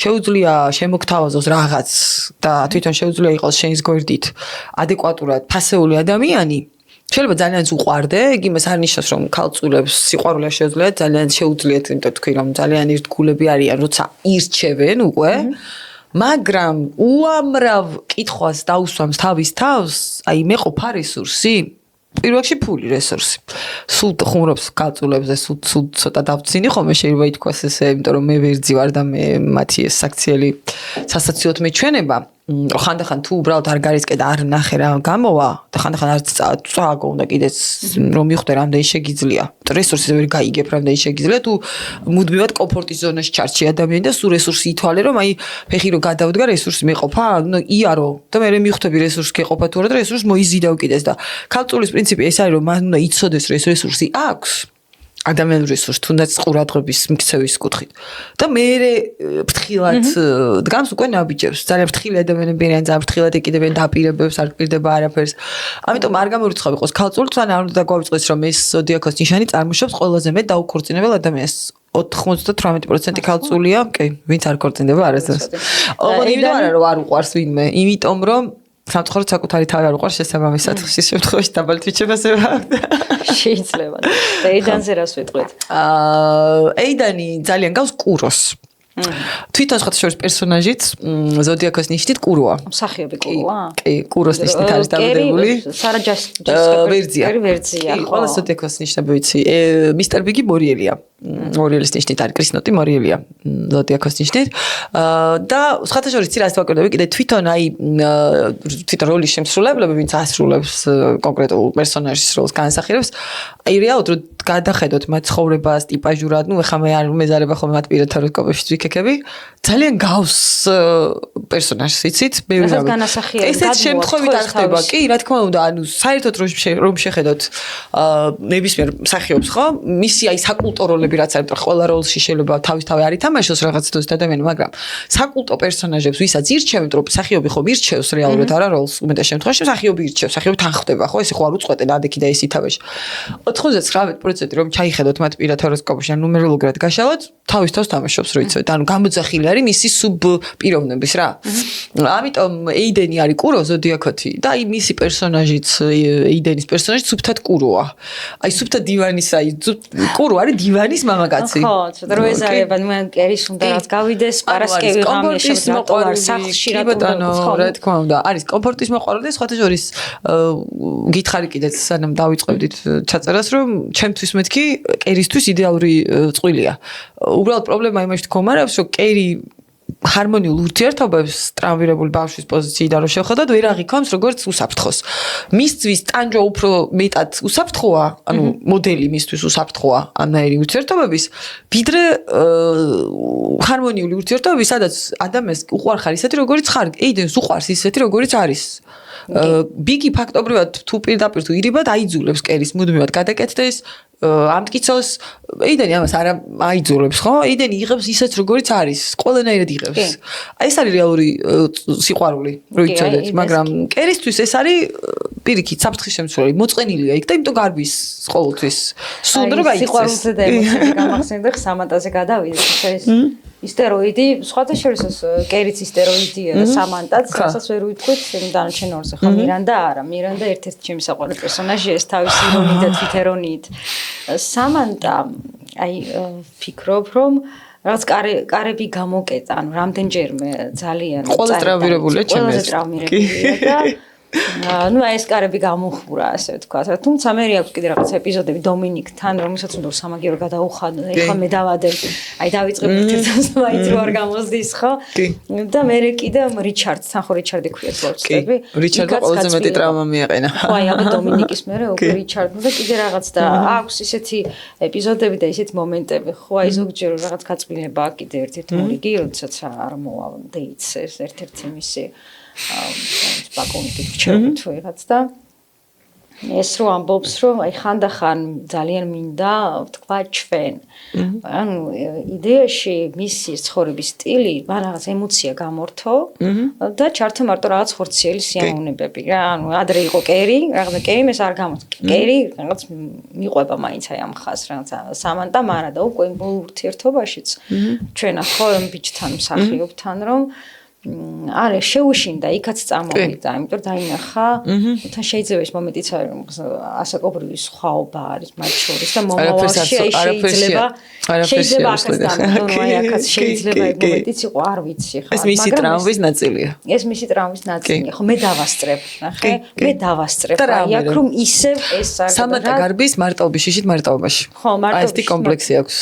შეუძლია შემოგთავაზოს რაღაც და თვითონ შეუძლია იყოს შენის გვერდით ადეკვატურად ფასეული ადამიანი, შეიძლება ძალიან უყვარდე, იგი მას არ ნიშნავს რომ ქალწულებს სიყვარული შეუძლიათ, ძალიან შეუძლიათ, იმიტომ თქვი რომ ძალიან ერთგულები არიან, როცა ირჩევენ უკვე, მაგრამ უამრავ კითხვას დაუსვამს თავის თავს, აი მე ყოფა რესურსი, პირველ რიგში ფული რესურსი. სულ ხუმრობს ქალწულებზე, სულ ცოტა დავწინი ხოლმე შეიძლება ითქვას ესე, იმიტომ რომ მე ვერძი ვარ და მე მათი ეს საქციელი სასაციოდ მეჩვენება. ხანდახან თუ უბრალოდ არ გარისკე და არ ნახე რა გამოვა და ხანდახან არ წააგო უნდა კიდეც რომ მიხვდე რამდენი შეგიძლია რესურსი ვერ გაიგებ რამდენი შეგიძლია თუ მუდმივად კომფორტის ზონაში ჩარჩი ადამიანი და სულ რესურსი ითვალე რომ აი ფეხი რო გადავდგა რესურსი მეყოფა იარო და მე მიხვდები რესურსი გეყოფა თუ არა და რესურსი მოიზიდავ კიდეც და ქალწულის პრინციპი ეს არის რომ მან უნდა იცოდეს რომ ეს რესურსი აქვს ადამიანურ რესურსს თუნდაც ყურადღების მიქცევის კუთხით და მე ფრთხილად დგამს უკვე ნაბიჯებს ძალიან ფრთხილი ადამიანები არიან ძალიან ფრთხილად ეკიდებიან დაპირებებს არ გპირდება არაფერს ამიტომ არ გამორიცხავ იყოს ქალწულს ან არ უნდა დაგვავიწყდეს რომ ეს ზოდიაქოს ნიშანი წარმოშობს ყველაზე მეტ დაუქორწინებელ ადამიანს 98% ქალწულია კი ვინც არ ქორწინდება არასდროს ოღონდ იმიტომ არა რომ არ უყვარს ვინმე იმიტომ რომ სამწუხაროდ საკუთარი თავი არ უყვარს შესაბამისად ხის შემთხვევაში დაბალი თვიჩებას ევრა შეიძლება და ეიდანზე რას ვიტყვით ეიდანი ძალიან გავს კუროს თვითონ შეხოთშორის პერსონაჟიც ზოდიაქოს ნიშნით კუროა მსახიობი კუროა კი კუროს ნიშნით არის დაბადებული სარა ჯასპერი ვერძია ვერძია კი ყველა ზოდიაქოს ნიშნები ვიცი მისტერ ბიგი მორიელია მორიელის ნიშნით არის კრისნოტი მორიელია ზოდიაქოს ნიშნით და სხვათა შორის ცირას ვაკეთებ კიდე თვითონ როლის შემსრულებლები ვინც ასრულებს კონკრეტულ პერსონაჟის როლს განსახილებს აი რეალურად გადახედოთ მათ ცხოვრებას ტიპაჟურად ეხლა მე არ მეზარება ხოლმე მათ პირად ჰოროსკოპებში ვიქეკები ძალიან გავს პერსონაჟს იცით ბევრი ესეც შემთხვევით არ ხდება კი რა თქმა უნდა ანუ საერთოდ რომ შეხედოთ ნებისმიერ მსახიობს ხო მისი აი საკულტო როლები რაც არის ყველა როლში შეიძლება თავისთავად არ ითამაშოს რაღაც თვით ადამიანი მაგრამ საკულტო პერსონაჟებს ვისაც ირჩევთ რომ მსახიობი ხომ ირჩევს რეალურად არა როლს უმეტეს შემთხვევაში მსახიობი ირჩევს მსახიობი თან ხდება ხო ესე ხო არ უწყვეტენ ადექი და ეს ითამაშ 99% რომ ჩაიხედოთ მათ პირად ჰოროსკოპში ან ნუმეროლოგიურად გაშალოთ თავის თავს თამაშობს რო იცოდეთ ანუ გამოძახილი არის მისი სუბპიროვნების რა ამიტომ ეიდენი არის კურო ზოდიაქოთი და აი მისი პერსონაჟიც ეიდენის პერსონაჟი სუბთად კუროა აი სუბთად დივანის აი კურო არის დივანის მამაკაცი ხო ცოტა რო ეზარება მან კერის უნდა რაც გავიდეს პარასკევი ღამე შემოყვარ სახლში რა რა თქმა უნდა არის კომფორტის მოყვარული და სხვათა შორის გითხარი კიდეც სანამ დავიწყებდით ჩაწერას რომ ჩემთვის მეთქი კერისთვის იდეალური წყვილია უბრალოდ პრობლემა იმაში თქომარებს რომ კერი ჰარმონიულ ურთიერთობებს ტრამვირებული ბავშვის პოზიციიდან რომ შევხედოთ ვერ აღიქონს როგორც უსაფრთხოს მისთვის ტანჯვა უფრო მეტად უსაფრთხოა ანუ მოდელი მისთვის უსაფრთხოა ამნაირი ურთიერთობების ვიდრე ჰარმონიული ურთიერთობები სადაც ადამიანს უყვარხარ ისეთი როგორიც ხარ ეიდენს უყვარს ისეთი როგორიც არის ბიგი ფაქტობრივად თუ პირდაპირ თუ ირიბად აიძულებს კერის მუდმივად გადაკეთდეს ამტკიცოს ეიდენი ამას არ აიძულებს ხო ეიდენი იღებს ისეთ როგორიც არის ყველანაირად იღებს აი ეს არის რეალური სიყვარული რო იცოდეთ მაგრამ კერისთვის ეს არის პირიქით საფრთხის შემცველი მოწყენილია იქ და იმიტომ გარბის ყოველთვის სულ რომ გაიქცეს სიყვარულზე და ემოციებზე გამახსენდა სამანტაზე გადავიდეთ ეს ისტეროიდი სხვათა შორის კერიც ისტეროიდია სამანტაც რასაც ვერ ვიტყვით დანარჩენ ორზე ხო მირანდა არა მირანდა ერთ-ერთი ჩემი საყვარელი პერსონაჟია ეს თავისი ირონიით და თვითერონიით სამანტა აი ფიქრობ რომ რაღაც კარები გამოკეტა ანუ რამდენჯერმე ძალიან ყველა ტრაუმირებულია ჩემს და ну ეს კარები გამოხურა ასე ვთქვა. თუმცა მე აქვს კიდე რაღაც ეპიზოდები დომინიკთან, რომელსაც უნდა სამაგიერო გადაუხადო და ეხლა მე დავადებ. აი დავიწყებ ერთ-ერთს მაინც რო არ გამოსდის, ხო? და მე კიდე რიჩარდთან ხო რიჩარდი ქვია ფლორსები. რიჩარდმა ყველაზე მეტი ტრავმა მიაყენა. ხო აი აბა დომინიკის მერე უკვე რიჩარდმა და კიდე რაღაც და აქვს ისეთი ეპიზოდები და ისეთი მომენტები, ხო აი ზოგჯერ რაღაც გაწმილება კიდე ერთ-ერთი მორიგი, როდესაც არ მოვა დეიცეს ერთ-ერთი მისი ბაკონიკით რჩევით ვიღაც და ეს რო ამბობს რომ აი ხანდახან ძალიან მინდა თქვა ჩვენ ანუ იდეაში მისი ცხოვრების სტილი მან რაღაც ემოცია გამორთო და ჩართო მარტო რაღაც ხორციელი სიამოვნებები რა ანუ ადრე იყო კერი რაღაცა კერი მე არ გამორთო კერი რაღაც მიყვება მაინც აი ამ ხას რაღაც სამანტა მარა და უკვე ურთიერთობაშიც ჩვენ ახო რომ ბიჭთან მსახიობთან რომ არა შეუშინდა იქაც წამოვიდა იმიტომ დაინახა თან შეიძლება ეს მომენტიც არის რომ ასაკობრივი სხვაობა არის მათ შორის და მომავალში შეიძლება ახაც დამტოვია აქაც შეიძლება ეს მომენტიც იყო არ ვიცი ხა ეს მისი ტრაუმის ნაწილია ეს მისი ტრაუმის ნაწილია ხო მე დავასწრებ ნახე მე დავასწრებ აი აქ რომ ისევ ეს არის სამანტა გარბის მარტოობის შიშით მარტოობაში ხო მარტოობაში ეს კომპლექსი აქვს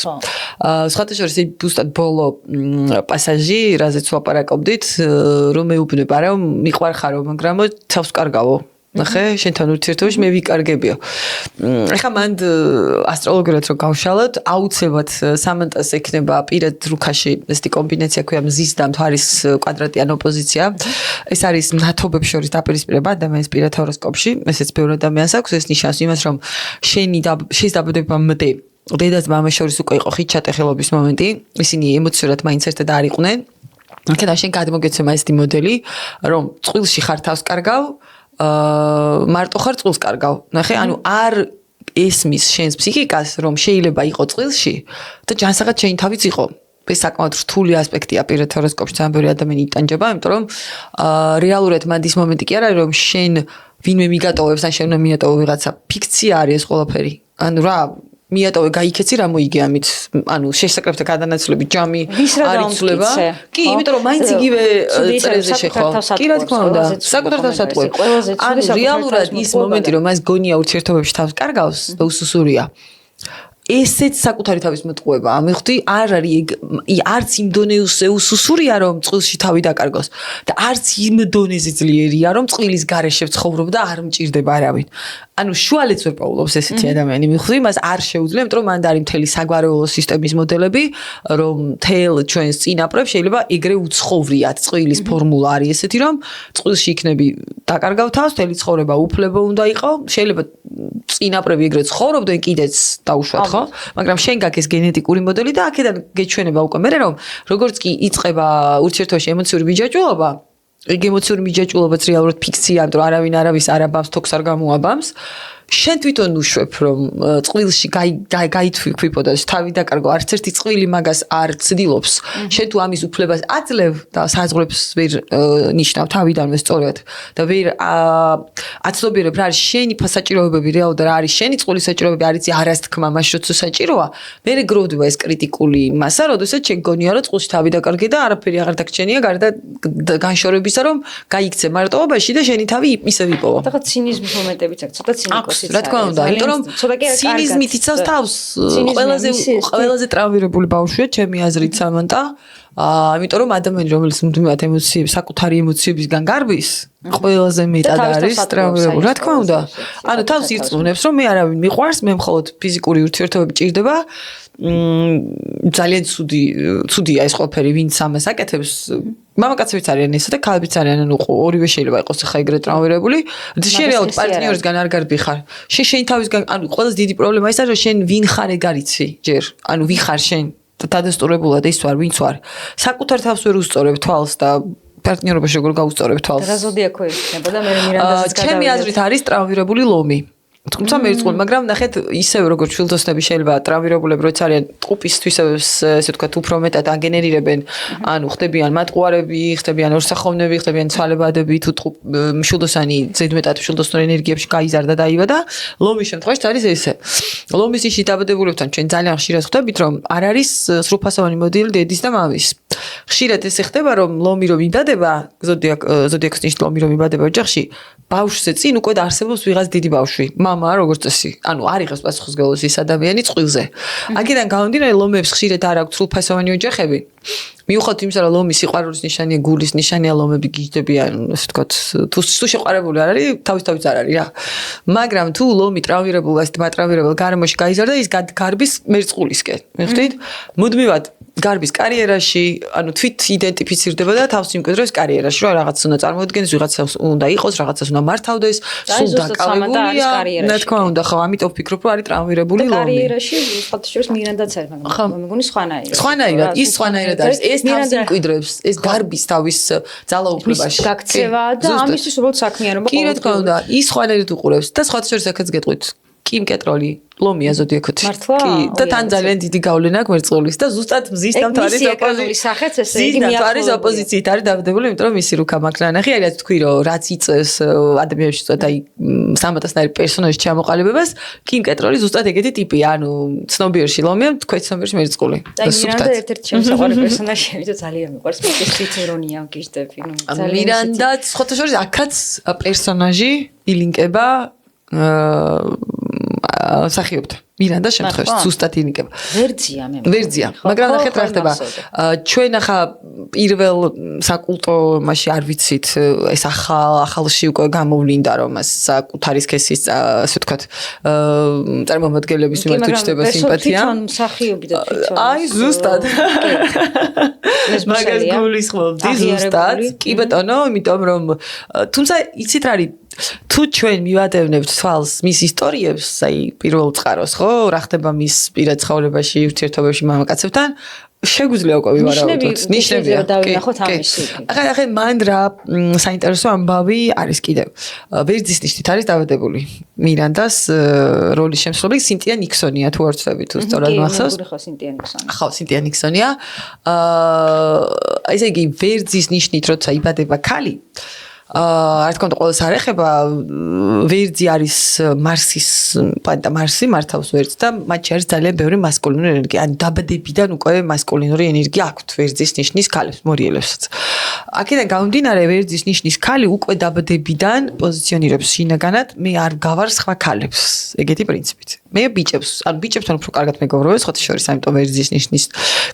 სხვათა შორის ზუსტად ბოლო პასაჟი რაზეც ვაპარაკობდით რომ მეუბნება რომ მიყვარხარო მაგრამ თავს კარგავო ნახე შენთან ურთიერთობაში მე ვიკარგებიო ეხლა მანდ ასტროლოგიურად რო გავშალოთ აუცილებლად სამანტას ექნება პირად რუქაში ესეთი კომბინაცია ქვია მზის და მთვარის კვადრატიან ოპოზიცია ეს არის ნათობებს შორის დაპირისპირება ადამიანის პირად ჰოროსკოპში ესეც ბევრ ადამიანს აქვს ეს ნიშნავს იმას რომ შენ დაბადებამდე დედას მამას შორის უკვე იყო ხით ჩატეხილობის მომენტი ისინი ემოციურად მაინც ერთად არ იყვნენ აქედან შენ გადმოგეცემა ესეთი მოდელი რომ წყვილში ხარ თავს კარგავ მარტო ხარ წყვილს კარგავ ნახე ანუ არ ესმის შენს ფსიქიკას რომ შეიძლება იყო წყვილში და ჯანსაღად შენი თავიც იყო ეს საკმაოდ რთული ასპექტია პირად ჰოროსკოპში ძალიან ბევრი ადამიანი იტანჯება იმიტომ რომ რეალურად მანდ ის მომენტი კი არ არის რომ შენ ვინმე მიგატოვებს ან შენ უნდა მიატოვო ვიღაცა ფიქცია არის ეს ყველაფერი ანუ რა მიატოვე გაიქეცი რა მოიგე ამით ანუ შესაკრებთა გადანაცვლები ჯამი არ იცვლება კი იმიტომ რომ მაინც იგივე წრეზე შეხო კი რა თქმა უნდა საკუთარ თავს ატყვევ ანუ რეალურად ის მომენტი რომ მას გონია ურთიერთობებში თავს კარგავს და უსუსურია ესეც საკუთარი თავის მოტყუება. მივხვდი, არ არის არც იმ დონეზე უსუსურია, რომ წყვილში თავი დაკარგოს და არც იმ დონეზე ძლიერია, რომ წყვილის გარეშე ცხოვრობ და არ მჭირდება არავინ. ანუ შუალედს ვერ პაულობს ესეთი ადამიანი, მივხვდი, მას არ შეუძლია, იმიტომ რომ მანდ არის მთელი საგვარეულო სისტემის მოდელები, რომ მთელ ჩვენს წინაპრებს შეიძლება ეგრე უცხოვრიათ. წყვილის ფორმულა არის ესეთი, რომ წყვილში იქნები დაკარგავ თავს, მთელი ცხოვრება უფლებო უნდა იყო, შეიძლება წინაპრები ეგრე ცხოვრობდნენ კიდეც დაუშვათ, ხო? მაგრამ შენ გაქვს ეს გენეტიკური მოდელი და აქედან გეჩვენება უკვე მე რომ როგორც კი იწყება ურთიერთობაში ემოციური მიჯაჭვულობა, ეგ ემოციური მიჯაჭვულობაც რეალურად ფიქცია, იმიტომ რომ არავინ არავის არ აბამს, თოქს არ გამოაბამს. შენ თვითონ უშვებ რომ წყვილში გაითქვიფოდას თავი დაკარგო, არც ერთი წყვილი მაგას არ ცდილობს. შენ თუ ამის უფლებას აძლევ და საზღვრებს ვერ ნიშნავ თავიდანვე სწორად და ვერ აცნობიერებ რა არის შენი საჭიროებები რეალურად და რა არის შენი წყვილის საჭიროებები, არ იცი არას თქმა მაშინ როცა საჭიროა, მე გროვდება ეს კრიტიკული მასა, როდესაც შენ გონია რომ წყვილში თავი დაკარგე და არაფერი აღარ დაგჩენია გარდა განშორებისა რომ გაიქცე მარტოობაში და შენი თავი ისე ვიპოვო. და ცინიზმის მომენტებიც აქვს, ცოტა ცინიკოსიც. რა თქმა უნდა, იმიტომ რომ ცინიზმით იცავს თავს ყველაზე ტრავმირებული ბავშვია ჩემი აზრით სამანტა. იმიტომ რომ ადამიანი რომელიც მუდმივად ემოციების, საკუთარი ემოციებისგან გარბის, ყველაზე მეტად არის ტრავმირებული. რა თქმა უნდა. ანუ თავს ირწმუნებს რომ მე არავინ მიყვარს, მე მხოლოდ ფიზიკური ურთიერთობები ჭირდება. ძალიან ცუდია ეს ყველაფერი, ვინც ამას აკეთებს. მამაკაცებიც არიან ესა და ქალებიც არიან, ანუ ორივე შეიძლება იყოს ხა ეგრე ტრავმირებული. შენ რეალურად პარტნიორისგან არ გარბი ხარ. შენ თავისგან, ანუ ყველაზე დიდი პრობლემა ის არის, რომ შენ ვინ ხარ ეგ არიცი ჯერ. ანუ ვინ ხარ შენ? დადასტურებულად ის ვარ, ვინც ვარ. საკუთარ თავს ვერ უსწორებ თვალს და პარტნიორობაში როგორ გაუსწორებ თვალს. რა ზოდიაქო იქნება და მე მირანდაზეც გადავიდე. ჩემი აზრით არის ტრავმირებული ლომი. თუმცა მერწყული, მაგრამ ნახეთ, ისევ როგორც შვილდოსნები შეიძლება ტრავმირებულები როცა არიან ტყუპისთვის, ესე ვთქვათ, უფრო მეტად აგენერირებენ, ანუ ხდებიან მატყუარები, ხდებიან ორსახოვნები, ხდებიან ცვალებადები, თუ შვილდოსანი ზედმეტად შვილდოსნურ ენერგიებში გაიზარდა და დაიბადა, ლომის შემთხვევაში არის ესე. ლომის ისში დაბადებულებთან ჩვენ ძალიან ხშირად ხვდებით, რომ არ არის სრულფასოვანი მოდელი დედის და მამის. ხშირად ესე ხდება, რომ ლომი რომ იბადება, ზოდიაქოს ნიშნით ლომი რომ იბადება ოჯახში, ბავშვზე წინ უკვე არსებობს ვიღაც დიდი ბავშვი. მამა როგორც წესი, ანუ არ იღებს პასუხისმგებლობას ის ადამიანი წყვილზე. აქედან გამომდინარე ლომებს ხშირად არ აქვს სრულფასოვანი ოჯახები. მიუხედავად იმისა, რომ ლომის სიყვარულის ნიშანია, გულის ნიშანია, ლომები გიждდებიან, ასე ვთქვათ, თუ შეყვარებული არ არის, თავის არ არის რა. მაგრამ თუ ლომი ტრავმირებულს დმატრავირებელ გარემოში გაიზარდა, ის გარბის მერწყულისკენ. მიხვდით? მუდმივად გარბის კარიერაში, ანუ თვით იდენტიფიცირდება და თავს იმკვიდრებს კარიერაში, რომ რაღაცას უნდა წარმოადგენს, ვიღაცას უნდა იყოს, რაღაცას უნდა მართავდეს, სულ დაკავებულია. რა თქმა უნდა, ხო, ამიტომ ვფიქრობ, რომ არის ტრავმირებული ლომი. კარიერაში სხვადასხვა მირანდაც არის, მაგრამ მეგონი სხვანაირად. სხვანაირად, ის სხვანაირად არის. ეს თავს იმკვიდრებს, ეს გარბის თავის ძალაუფლებაში. გაქცევა და ამისთვის უბრალოდ საქმიანობა ყოველდღიურად. კი, რა თქმა უნდა, ის სხვანაირად უყურებს და სხვა შორის აქაც გეტყვით. კიმ კეტროლი ლომია ზოდიაქოთი. კი, და თან ძალიან დიდი გავლენა აქვს მერწყულის და ზუსტად მზის დამთავრის ოპოზიციით არის დავდებული, იმიტომ რომ მისი რუქა მაგლანახი არის, თქვი რომ რაც იწევს ადამიანებში ზუსტად აი სამათასნაირი პერსონაჟი ჩამოყალიბებას, კიმ კეტროლი ზუსტად ეგეთი ტიპია, ანუ ცნობიერში ლომია, თქვენ ცნობიერში მერწყული. და მირანდა ერთ-ერთი ჩემი საყვარელი პერსონაჟია, ვიდრე ძალიან მიყვარს, ის ირონია გიждები, ნუ ძალიან მირანდა სხვა შორის აქაც პერსონაჟი ილინკება სახიობთ. მირანდა შემთხვევაში ზუსტად ინიკება. ვერძია. მაგრამ ნახეთ რა ხდება. ჩვენ ახლა პირველ საკულტო მასში არ ვიცით, ეს ახალში უკვე გამოვლინდა რომ ეს საკუთარი სქესის, ასე ვთქვათ, წარმომადგენლების მიმართ უჩნდება სიმპათია. თვითონ მსახიობი და თვითონ. აი ზუსტად. მაგას გულისხმობდი ზუსტად. კი ბატონო, იმიტომ რომ თუმცა იცით რა არის თუ ჩვენ მივადევნებთ თვალს მის ისტორიებს, აი პირველ წყაროს, ხო, რა ხდება მის პირად ცხოვრებაში, ურთიერთობებში მამაკაცებთან, შეგვიძლია უკვე ვივარაუდოთ. ნიშნებია. დავინახოთ ამისი. ახლა მან რა საინტერესო ამბავი არის კიდევ. ვერძის ნიშნით არის დაბადებული მირანდას როლის შემსრულებელი სინტია ნიქსონია, თუ არ ვცდები თუ სწორად მახსოვს. ხო, სინტია ნიქსონია. ხო, სინტია ნიქსონია. ესე იგი ვერძის ნიშნით როცა იბადება ქალი რა თქმა უნდა ყოველს არ ეხება ვერძი არის მარსის პლანეტა მარსი მართავს ვერძს და მათში არის ძალიან ბევრი მასკულინური ენერგია ან დაბადებიდან უკვე მასკულინური ენერგია აქვთ ვერძის ნიშნის ქალებს მორიელებსაც აქედან გამომდინარე ვერძის ნიშნის ქალი უკვე დაბადებიდან პოზიციონირებს შინაგანად მე არ გავარ სხვა ქალებს ეგეთი პრინციპით მე ბიჭებს ან ბიჭებთან უფრო კარგად მეგობრობებს ხოთი შორის ამიტომ ვერძის ნიშნის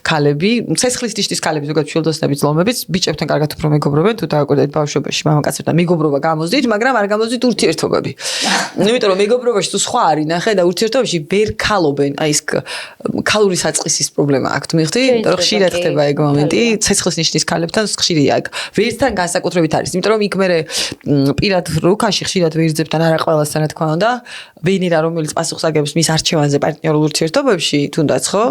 ქალები ცეცხლის ნიშნის ქალები ზოგადად შვილდოსნების ლომებიც ბიჭებთან კარგად უფრო მეგობრობენ თუ დააკვირდეთ ბავშვობაში მამაკაცებთან მეგობრობა გამოძდით მაგრამ არ გამოძდით ურთიერთობები იმიტომ რომ მეგობრობაში თუ სხვა არის ნახე და ურთიერთობაში ვერ ქალობენ აი ეს ქალური საწყისის პრობლემა აქვთ მიხვდი იმიტომ რომ ხშირად ხდება ეგ მომენტი ცეცხლის ნიშნის ქალებთან ხშირია ეგ ვერძთან განსაკუთრებით არის იმიტომ რომ იქ მე პირად რუკაში ხშირად ვერძებთან არა ყველასთან რა თქმა უნდა ვენერა რომელიც პასუხს აგებს მის არჩევანზე პარტნიორულ ურთიერთობებში თუნდაც ხო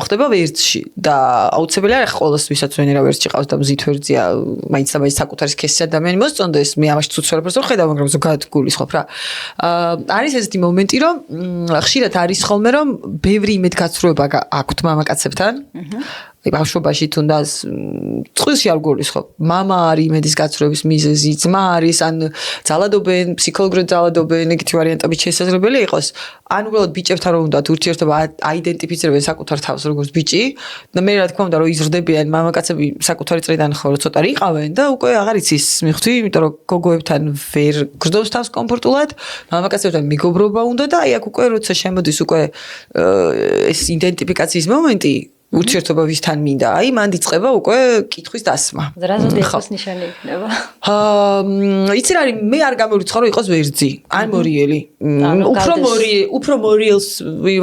ხდება ვერძში და აუცილებელი არ ახლა ყოველს ვისაც ვენერა ვერძში ყავს და მზით ვერძია მაინც და მაინც საკუთარი სქესის ადამიანი მოსწონდეს მე ამაში ცუც ვერაფერს ვერ ხედავ მაგრამ ზოგადად გულისხმობ რა არის ესეთი მომენტი რომ ხშირად არის ხოლმე რომ ბევრი იმედგაცრუება აქვთ მამაკაცებთან ბავშვობაში თუნდაც წყვილში არ გულისხმობ მამა არის იმედის გაცრუების მიზეზი ძმა არის ან ძალადობენ ფსიქოლოგიურად ძალადობენ ეგეთი ვარიანტები შესაძლებელი იყოს ან უბრალოდ ბიჭებთან რომ უნდათ ურთიერთობა აიდენტიფიცირებენ საკუთარ თავს როგორც ბიჭი და მე რა თქმა უნდა რომ იზრდებიან მამაკაცები საკუთარი წრიდან ხო რომ ცოტა რიყავენ და უკვე აღარ იცის მიხვდი იმიტომ რომ გოგოებთან ვერ გრძნობს თავს კომფორტულად მამაკაცებთან მეგობრობა უნდა და აი აქ უკვე როცა შემოდის უკვე ეს იდენტიფიკაციის მომენტი ურთიერთობა ვისთან მინდა აი მან იწყება უკვე კითხვის დასმა რა ზოდიაქოს ნიშანი იქნება იცი რა არის მე არ გამოვიწყო რომ იყოს ვერძი ან მორიელი უფრო მორიელს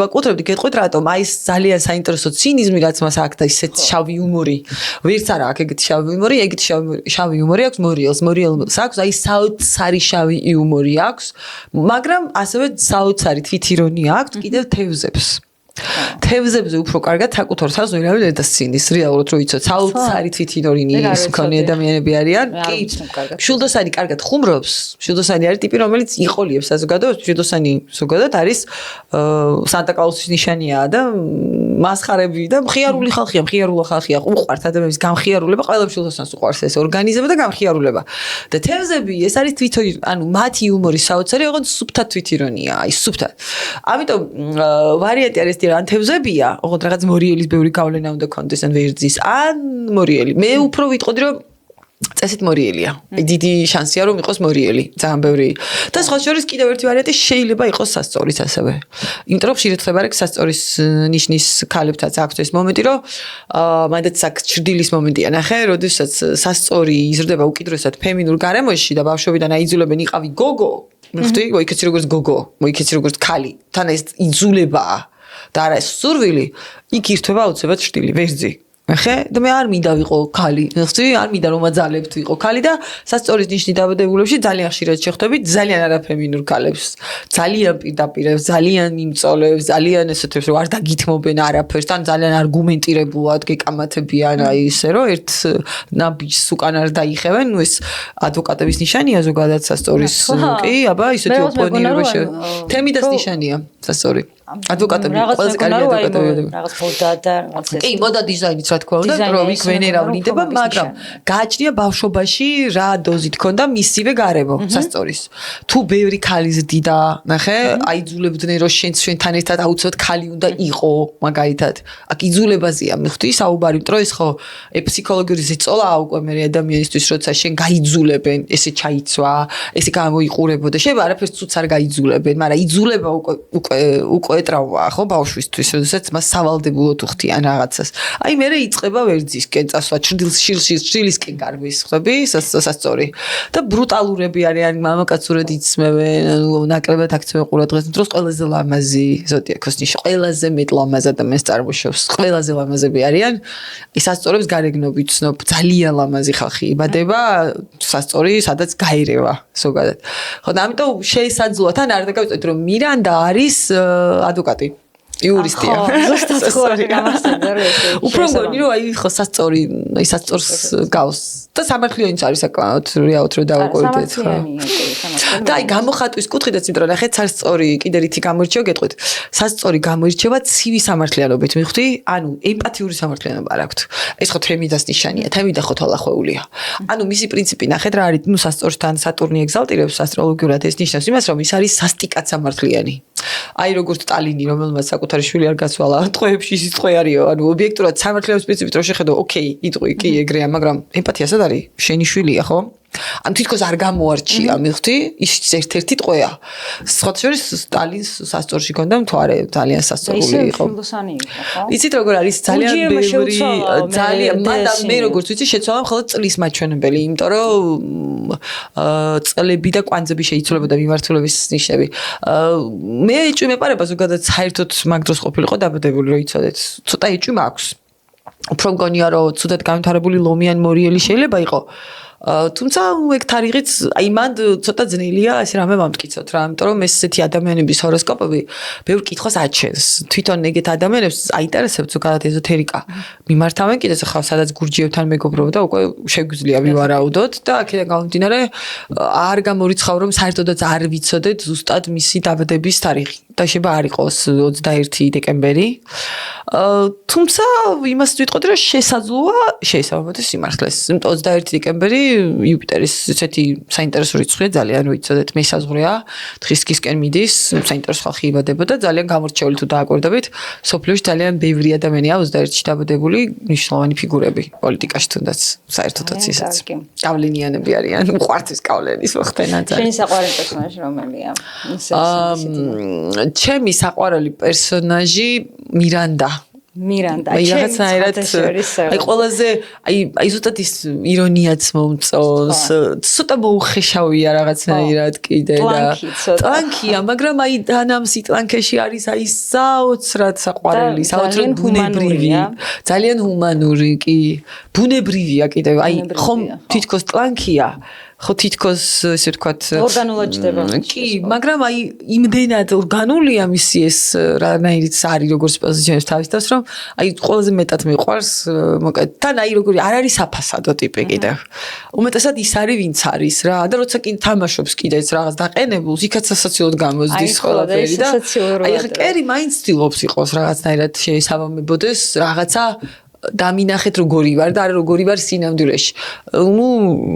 ვაკუთრებდი გეტყვით რატომ აი ეს ძალიან საინტერესო ცინიზმი რაც მას აქვს და ისეთ შავი იუმორი ვერც არა აქვს ეგეთი შავი იუმორი ეგეთი შავი იუმორი აქვს მორიელს აქვს აი საოცარი შავი იუმორი აქვს მაგრამ ასევე საოცარი თვითირონია აქვს კიდევ თევზებს თევზებზე უფრო კარგად საკუთარ თავს ვერავინ ვერ დასცინის რეალურად რო იცოთ საოცარი თვითინორინი ის მქონე ადამიანები არიან კი შულდოსანი კარგად ხუმრობს შულდოსანი არის ტიპი რომელიც იყოლიებს საზოგადოებას შულდოსანი ზოგადად არის სანტა-კლაუსის ნიშანია და მასხარები და მხიარული ხალხია უყვართ ადამიანის გამხიარულება ყველა შულდოსანს უყვარს ეს ორგანიზება და გამხიარულება და თევზები ეს არის თვითონ ანუ მათი იუმორი საოცარი ოღონდ სუფთა თვითირონია აი სუფთა ამიტომ ვარიანტი არის ან თევზებია, ოღონდ რაღაც მორიელის ბევრი გავლენა უნდა კონდეს ან ვერძის, ან მორიელი. მე უფრო ვიტყოდი რომ წესით მორიელია. დიდი შანსია რომ იყოს მორიელი, ძალიან ბევრი. და სხვა შორის კიდევ ერთი ვარიანტი შეიძლება იყოს სასწორის ასევე. იმიტომ რომ ხშირად ხდება რა სასწორის ნიშნის ქალებთაც აქვს ეს მომენტი რომ მანდაც აქ ჩრდილის მომენტია ნახე, როდესაც სასწორი იზრდება უკიდურესად ფემინურ გარემოში და ბავშვობიდან აიძულებენ იყავი გოგო. მიხდი, მოიქეცი როგორც გოგო, მოიქეცი როგორც ქალი. თან ეს იძულებაა. და არა ეს სურვილი იქ ირთვება აუცილებლად ჩრდილი ვერძი ხე და მე არ მინდა ვიყო ქალი ხსი არ მინდა რომ აძალებთ ვიყო ქალი და სასწორის ნიშნი დაბადებულებში ძალიან ხშირად შეხვდებით ძალიან არაფემინურ ქალებს ძალიან პირდაპირებს ძალიან იმწოლებს ძალიან ესეთებს რომ არ დაგითმობენ არაფერს თან ძალიან არგუმენტირებულად გეკამათებიან აი ისე რომ ერთ ნაბიჯს უკან არ დაიხევენ ნუ ეს ადვოკატების ნიშანია ზოგადად სასწორის კი აბა ისეთი ოპონირებაში თემიდას ნიშანია სასწორი ადვოკატები ყველაზე კარგი ადვოკატები რაღაც მოდა და რაღაც კი მოდა დიზაინიც რა თქმა უნდა რომ იქ ვენერა ვლინდება მაგრამ გააჩნია ბავშვობაში რა დოზით ქონდა მისივე გარემო სასწორის თუ ბევრი ქალი ზდიდა ნახე აიძულებდნენ რომ შენთან ერთად აუცილებლად ქალი უნდა იყო მაგალითად აქ იძულებაზეა მიხვდი საუბარი იმიტომ ეს ხო ფსიქოლოგიური ზეწოლაა უკვე მე ადამიანისთვის როცა შენ გაიძულებენ ესე ჩაიცვა ესე გამოიყურებოდა შეიძლება არაფერს ცუც არ გაიძულებენ მაგრამ იძულება უკვე ეტრავაა ხო ბავშვისთვის, როდესაც მას სავალდებულოდ უხდიან რაღაცას. აი მე იწყება ვერძისკენ წასვლა, ჩრდილისკენ გარბის, ხვდები, სასწორი. და ბრუტალურები არიან, მამაკაცურად იცმევენ, ნაკლებად აქცევენ ყურადღებას, დროს ყველაზე ლამაზი ზოდიაქოს ნიში, ყველაზე მეტ ლამაზ ადამიანს წარმოშობს. ყველაზე ლამაზები არიან. ის სასწორებს გარეგნობით ცნობ, ძალიან ლამაზი ხალხი იბადება, სასწორი სადაც გაირევა, ზოგადად. ხო და ამიტომ შესაძლოა თან არ დაგავიწყოთ რომ მირანდა არის ადვოკატი. იურისტია. ზუსტად ხო გამახსენდა რომ ესე. უფრო მგონი რომ აი ხო სასწორი, აი სასწორს გავს და სამართლიანიც არის საკმაოდ რეალურად რომ დავუკვირდეთ ხო. და აი გამოხატვის კუთხითაც იმიტომ რომ ნახეთ სასწორი კიდე რითი გამოირჩევა გეტყვით. სასწორი გამოირჩევა ცივი სამართლიანობით მივხვდი? ანუ ემპათიური სამართლიანობა არ აქვს. ეს ხო თემიდას ნიშანია, თემიდა ხო თვალახეულია. ანუ მისი პრინციპი ნახეთ რა არის, ნუ სასწორთან სატურნი ეგზალტირებს ასტროლოგიურად ეს ნიშნავს იმას რომ ის არის სასტიკად სამართლიანი. აი როგორც სტალინი რომელმაც საკუთარი შვილი არ გასვალა ტყვეებში ის ტყვე არისო ანუ ობიექტურად სამართლიანობის პრინციპით რო შეხედო ოკეი იტყვი კი ეგრეა მაგრამ ემპათია სად არის შენი შვილია ხო ანუ თითქოს არ გამოარჩია მივხვდი ის ერთ-ერთი ტყვეა სხვა შორის სტალინს სასწორში ქონდა მთვარე ძალიან სასწორული იყო იცით როგორ არის ძალიან ბევრი ძალიან მაგრამ მე როგორც ვიცი შეცვალა მხოლოდ წლის მაჩვენებელი იმიტომ რომ წლები და კვანძები შეიცვლებოდა მიმართულების ნიშნები მე ეჭვი მეპარება ზოგადად საერთოდ მაგ დროს ყოფილიყო დაბადებული რომ იცოდეთ ცოტა ეჭვი მაქვს უფრო მგონია რომ ცუდად განვითარებული ლომიან მორიელი შეიძლება იყო თუმცა ეგ თარიღიც აი მან ცოტა ძნელია ასე რამე მომტკიცოთ რა იმიტომ რომ ესეთი ადამიანების ჰოროსკოპები ბევრ კითხვას აჩენს თვითონ ეგეთ ადამიანებს აინტერესებთ ზოგადად ეზოთერიკა მიმართავენ კიდეც ახლა სადაც გურჯიევთან მეგობრობა და უკვე შეგვიძლია ვივარაუდოთ და აქედან გამომდინარე არ გამორიცხავ რომ საერთოდაც არ ვიცოდეთ ზუსტად მისი დაბადების თარიღი და შეიძლება არ იყოს 21 დეკემბერი თუმცა იმას ვიტყოდი რომ შესაძლოა შეესაბამოთ სიმართლეს 21 დეკემბერი იუპიტერის ესეთი საინტერესო რიცხვია ძალიან ვიცოდეთ მესაზღვრეა დღისკისკენ მიდის საინტერესო ხალხი იბადებოდა ძალიან გამორჩეული თუ დააკვირდებით სოფლიოში ძალიან ბევრი ადამიანია 21-ში დაბადებული მნიშვნელოვანი ფიგურები პოლიტიკაში თუნდაც საერთოდაც ისაც გავლენიანები არიან უყვართ ეს გავლენის მოხდენა ძალიან შენი საყვარელი პერსონაჟი რომელია ჩემი საყვარელი პერსონაჟი მირანდა აი რაღაცნაირად აი ყველაზე აი ზუსტად ის ირონიაც მომწონს ცოტა მოუხეშავია რაღაცნაირად კიდე და ტლანქია მაგრამ აი დანამსი ტლანქეში არის აი საოცრად საყვარელი საოცრად ბუნებრივი ძალიან ჰუმანური კი ბუნებრივია კიდე აი ხომ თითქოს ტლანქია ხო თითქოს ესე ვთქვათ ორგანულად ჯდება კი მაგრამ აი იმდენად ორგანულია მისი ეს რანაირიც არის როგორც პოზიციონებს თავის თავს რომ აი ყველაზე მეტად მიყვარს მოკლედ თან აი როგორი არ არის საფასადო ტიპი კიდევ უმეტესად ის არის ვინც არის რა და როცა კი თამაშობს კიდეც რაღაც დაყენებულს იქაც სასაცილოდ გამოზდის ყველაფერი და აი ხა კერი მაინც ცდილობს იყოს რაღაცნაირად შეესაბამებოდეს რაღაცა დამინახეთ როგორი ვარ და არა როგორი ვარ სინამდვილეში. ნუ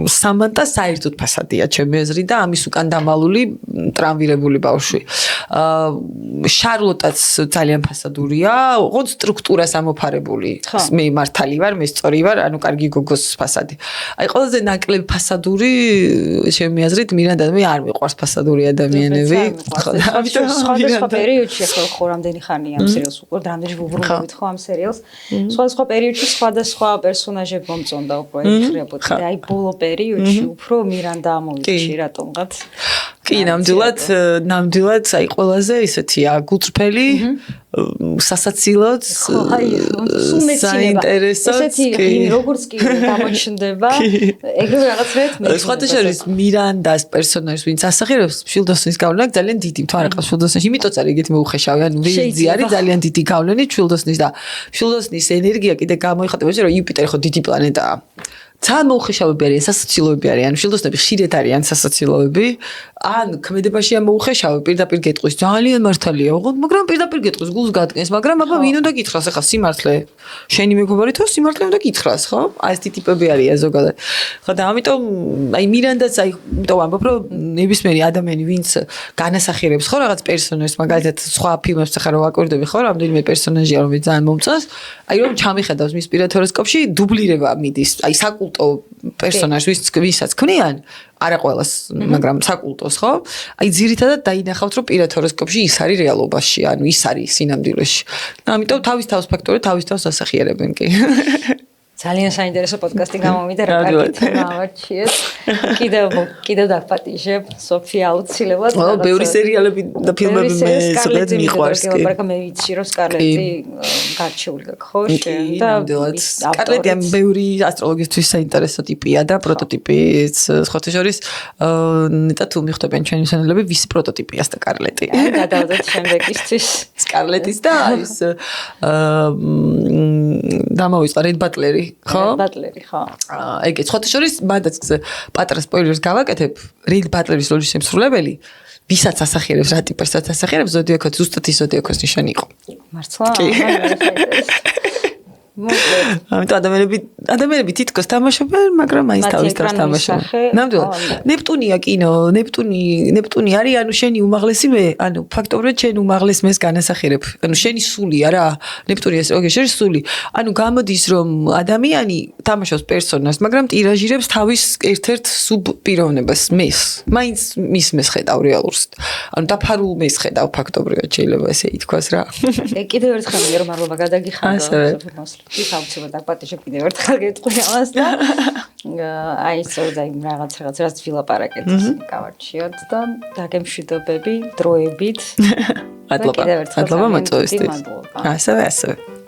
სამანტა საერთოდ ფასადია ჩემი აზრით და ამის უკან დამალული ტრამვირებული ბავშვი. შარლოტაც ძალიან ფასადურია, ოღონდ სტრუქტურას ამოფარებული. მე მართალი ვარ, მე სწორი ვარ, ანუ კარგი გოგოს ფასადი. აი ყველაზე ნაკლები ფასადური ჩემი აზრით მირანდა მე არ მიყვარს ფასადური ადამიანები. ამიტომ სხვადასხვა პერიოდში ხო რამდენი ხანია ამ სერიალს უყურებთ, რამდენი ვუბრუნდებით ხო ამ სერიალს. სხვადასხვა პერიოდში სხვადასხვა პერსონაჟები მომწონდა უფრო ეხრებოდა და აი ბოლო პერიოდში უფრო მირანდა ამოვიჩი რატომღაც კი ნამდვილად აი ყველაზე ისეთია გულწრფელი სასაცილოდ საინტერესო ესეთი როგორც კი გამოჩნდება ეგრევე რაღაცნაირად მე სხვადასხვა მირანდას პერსონაჟს ვინც ასახელებს შილდოსნის გავლენა ძალიან დიდი თუ არ აქვს შილდოსნის იმიტოც არის ეგეთი მოუხეშავი ანუ ვირძი არის ძალიან დიდი გავლენა შილდოსნის და შილდოსნის ენერგია კიდე გამოიხატება რომ იუპიტერი ხო დიდი პლანეტაა ძალიან მოუხეშავები არიან, სასაცილოები არიან, შილდოსნები ხშირად არიან სასაცილოები. ან ქმედებაშია მოუხეშავი, პირდაპირ გეტყვის, ძალიან მართალია, ოღონდ, მაგრამ პირდაპირ გეტყვის, გულს გადგენს, მაგრამ აბა ვინ უნდა გითხრას, ახლა სიმართლე. შენი მეგობარი თუ სიმართლე უნდა გითხრას, ხო? აი ეს ტიპები არიან ზოგადად. ხო და ამიტომ აი მირანდაც აი იმიტომ ამბობ, რომ ნებისმიერი ადამიანი, ვინც განასახიერებს ხო რაღაც პერსონაჟს, მაგალითად სხვა ფილმებს ახლა რო ვაკვირდები ხო, რამდენიმე პერსონაჟია, რომელიც ძალიან მომწონს, აი რომ ჩამიხედავს მის პირად ჰოროსკოპში, დუბლირება მიდის, აი პერსონაჟი ვისაც ქმნიან არა ყველას მაგრამ საკულტოს ხო აი ძირითადად დაინახავთ რომ პირად ჰოროსკოპში ის არის რეალობაში ანუ ის არის სინამდვილეში ამიტომ თავის ფაქტორი თავის თავს ასახიერებენ კი ძალიან საინტერესო პოდკასტი გამომიდა რა კარგი მოვარჩიეთ. კიდევ დაგპატიჟებ სოფია აუცილებლად. ბევრი სერიალები და ფილმები მე ზოგადად მიყვარს. მაგრამ მე ვიცი რომ სკარლეტი გარჩეული გაქვს ხო? და სკარლეტი ამ ბევრი ასტროლოგისთვის საინტერესო ტიპია და პროტოტიპიც სხვათა შორის ნეტა თუ მიხვდებიან ჩვენი მსმენელები ვის პროტოტიპია სკარლეტი. გადავდოთ შემდეგისთვის სკარლეტის და ის დამოვიწყა რედ ბატლერი ხო? ბატლერი ხო. ეგეც სხვათა შორის მანდაც პატრას სპოილერს გავაკეთებ რედ ბატლერის როლის შემსრულებელი ვისაც ასახიერებს რა ტიპერსაც ასახიერებს ზოდიაქოს ზუსტად ის ზოდიაქოს ნიშანი იყო. მართლა? ამიტომ ადამიანები თითქოს თამაშობენ, მაგრამ მაინც თავის დროს თამაშობენ. ნამდვილად. ნეპტუნია კინო, ნეპტუნი არის, ანუ შენი უმაღლესი მე, ანუ ფაქტობრივად შენ უმაღლეს მეს განასახიერებ. ანუ შენი სულია რა, ნეპტუნი ეს ოღონდ შენი სული. ანუ გამოდის რომ ადამიანი თამაშობს პერსონაჟს, მაგრამ ტირაჟირებს თავის ერთ-ერთ სუბპიროვნებას მეს. მაინც მის მეს ხედავ რეალურს. ანუ დაფარულ მეს ხედავ ფაქტობრივად შეიძლება ესე ითქვას რა. კიდევ ერთხელ მე რომ მადლობა გადაგიხადო. ის აუცილებლად დაგპატიჟებ კიდევ ერთხელ გეტყვი ამას და აი სწორედ აი რაღაც ვილაპარაკეთ გავარჩიოთ და დაგემშვიდობები დროებით. მადლობა მოწვევისთვის. ასევე.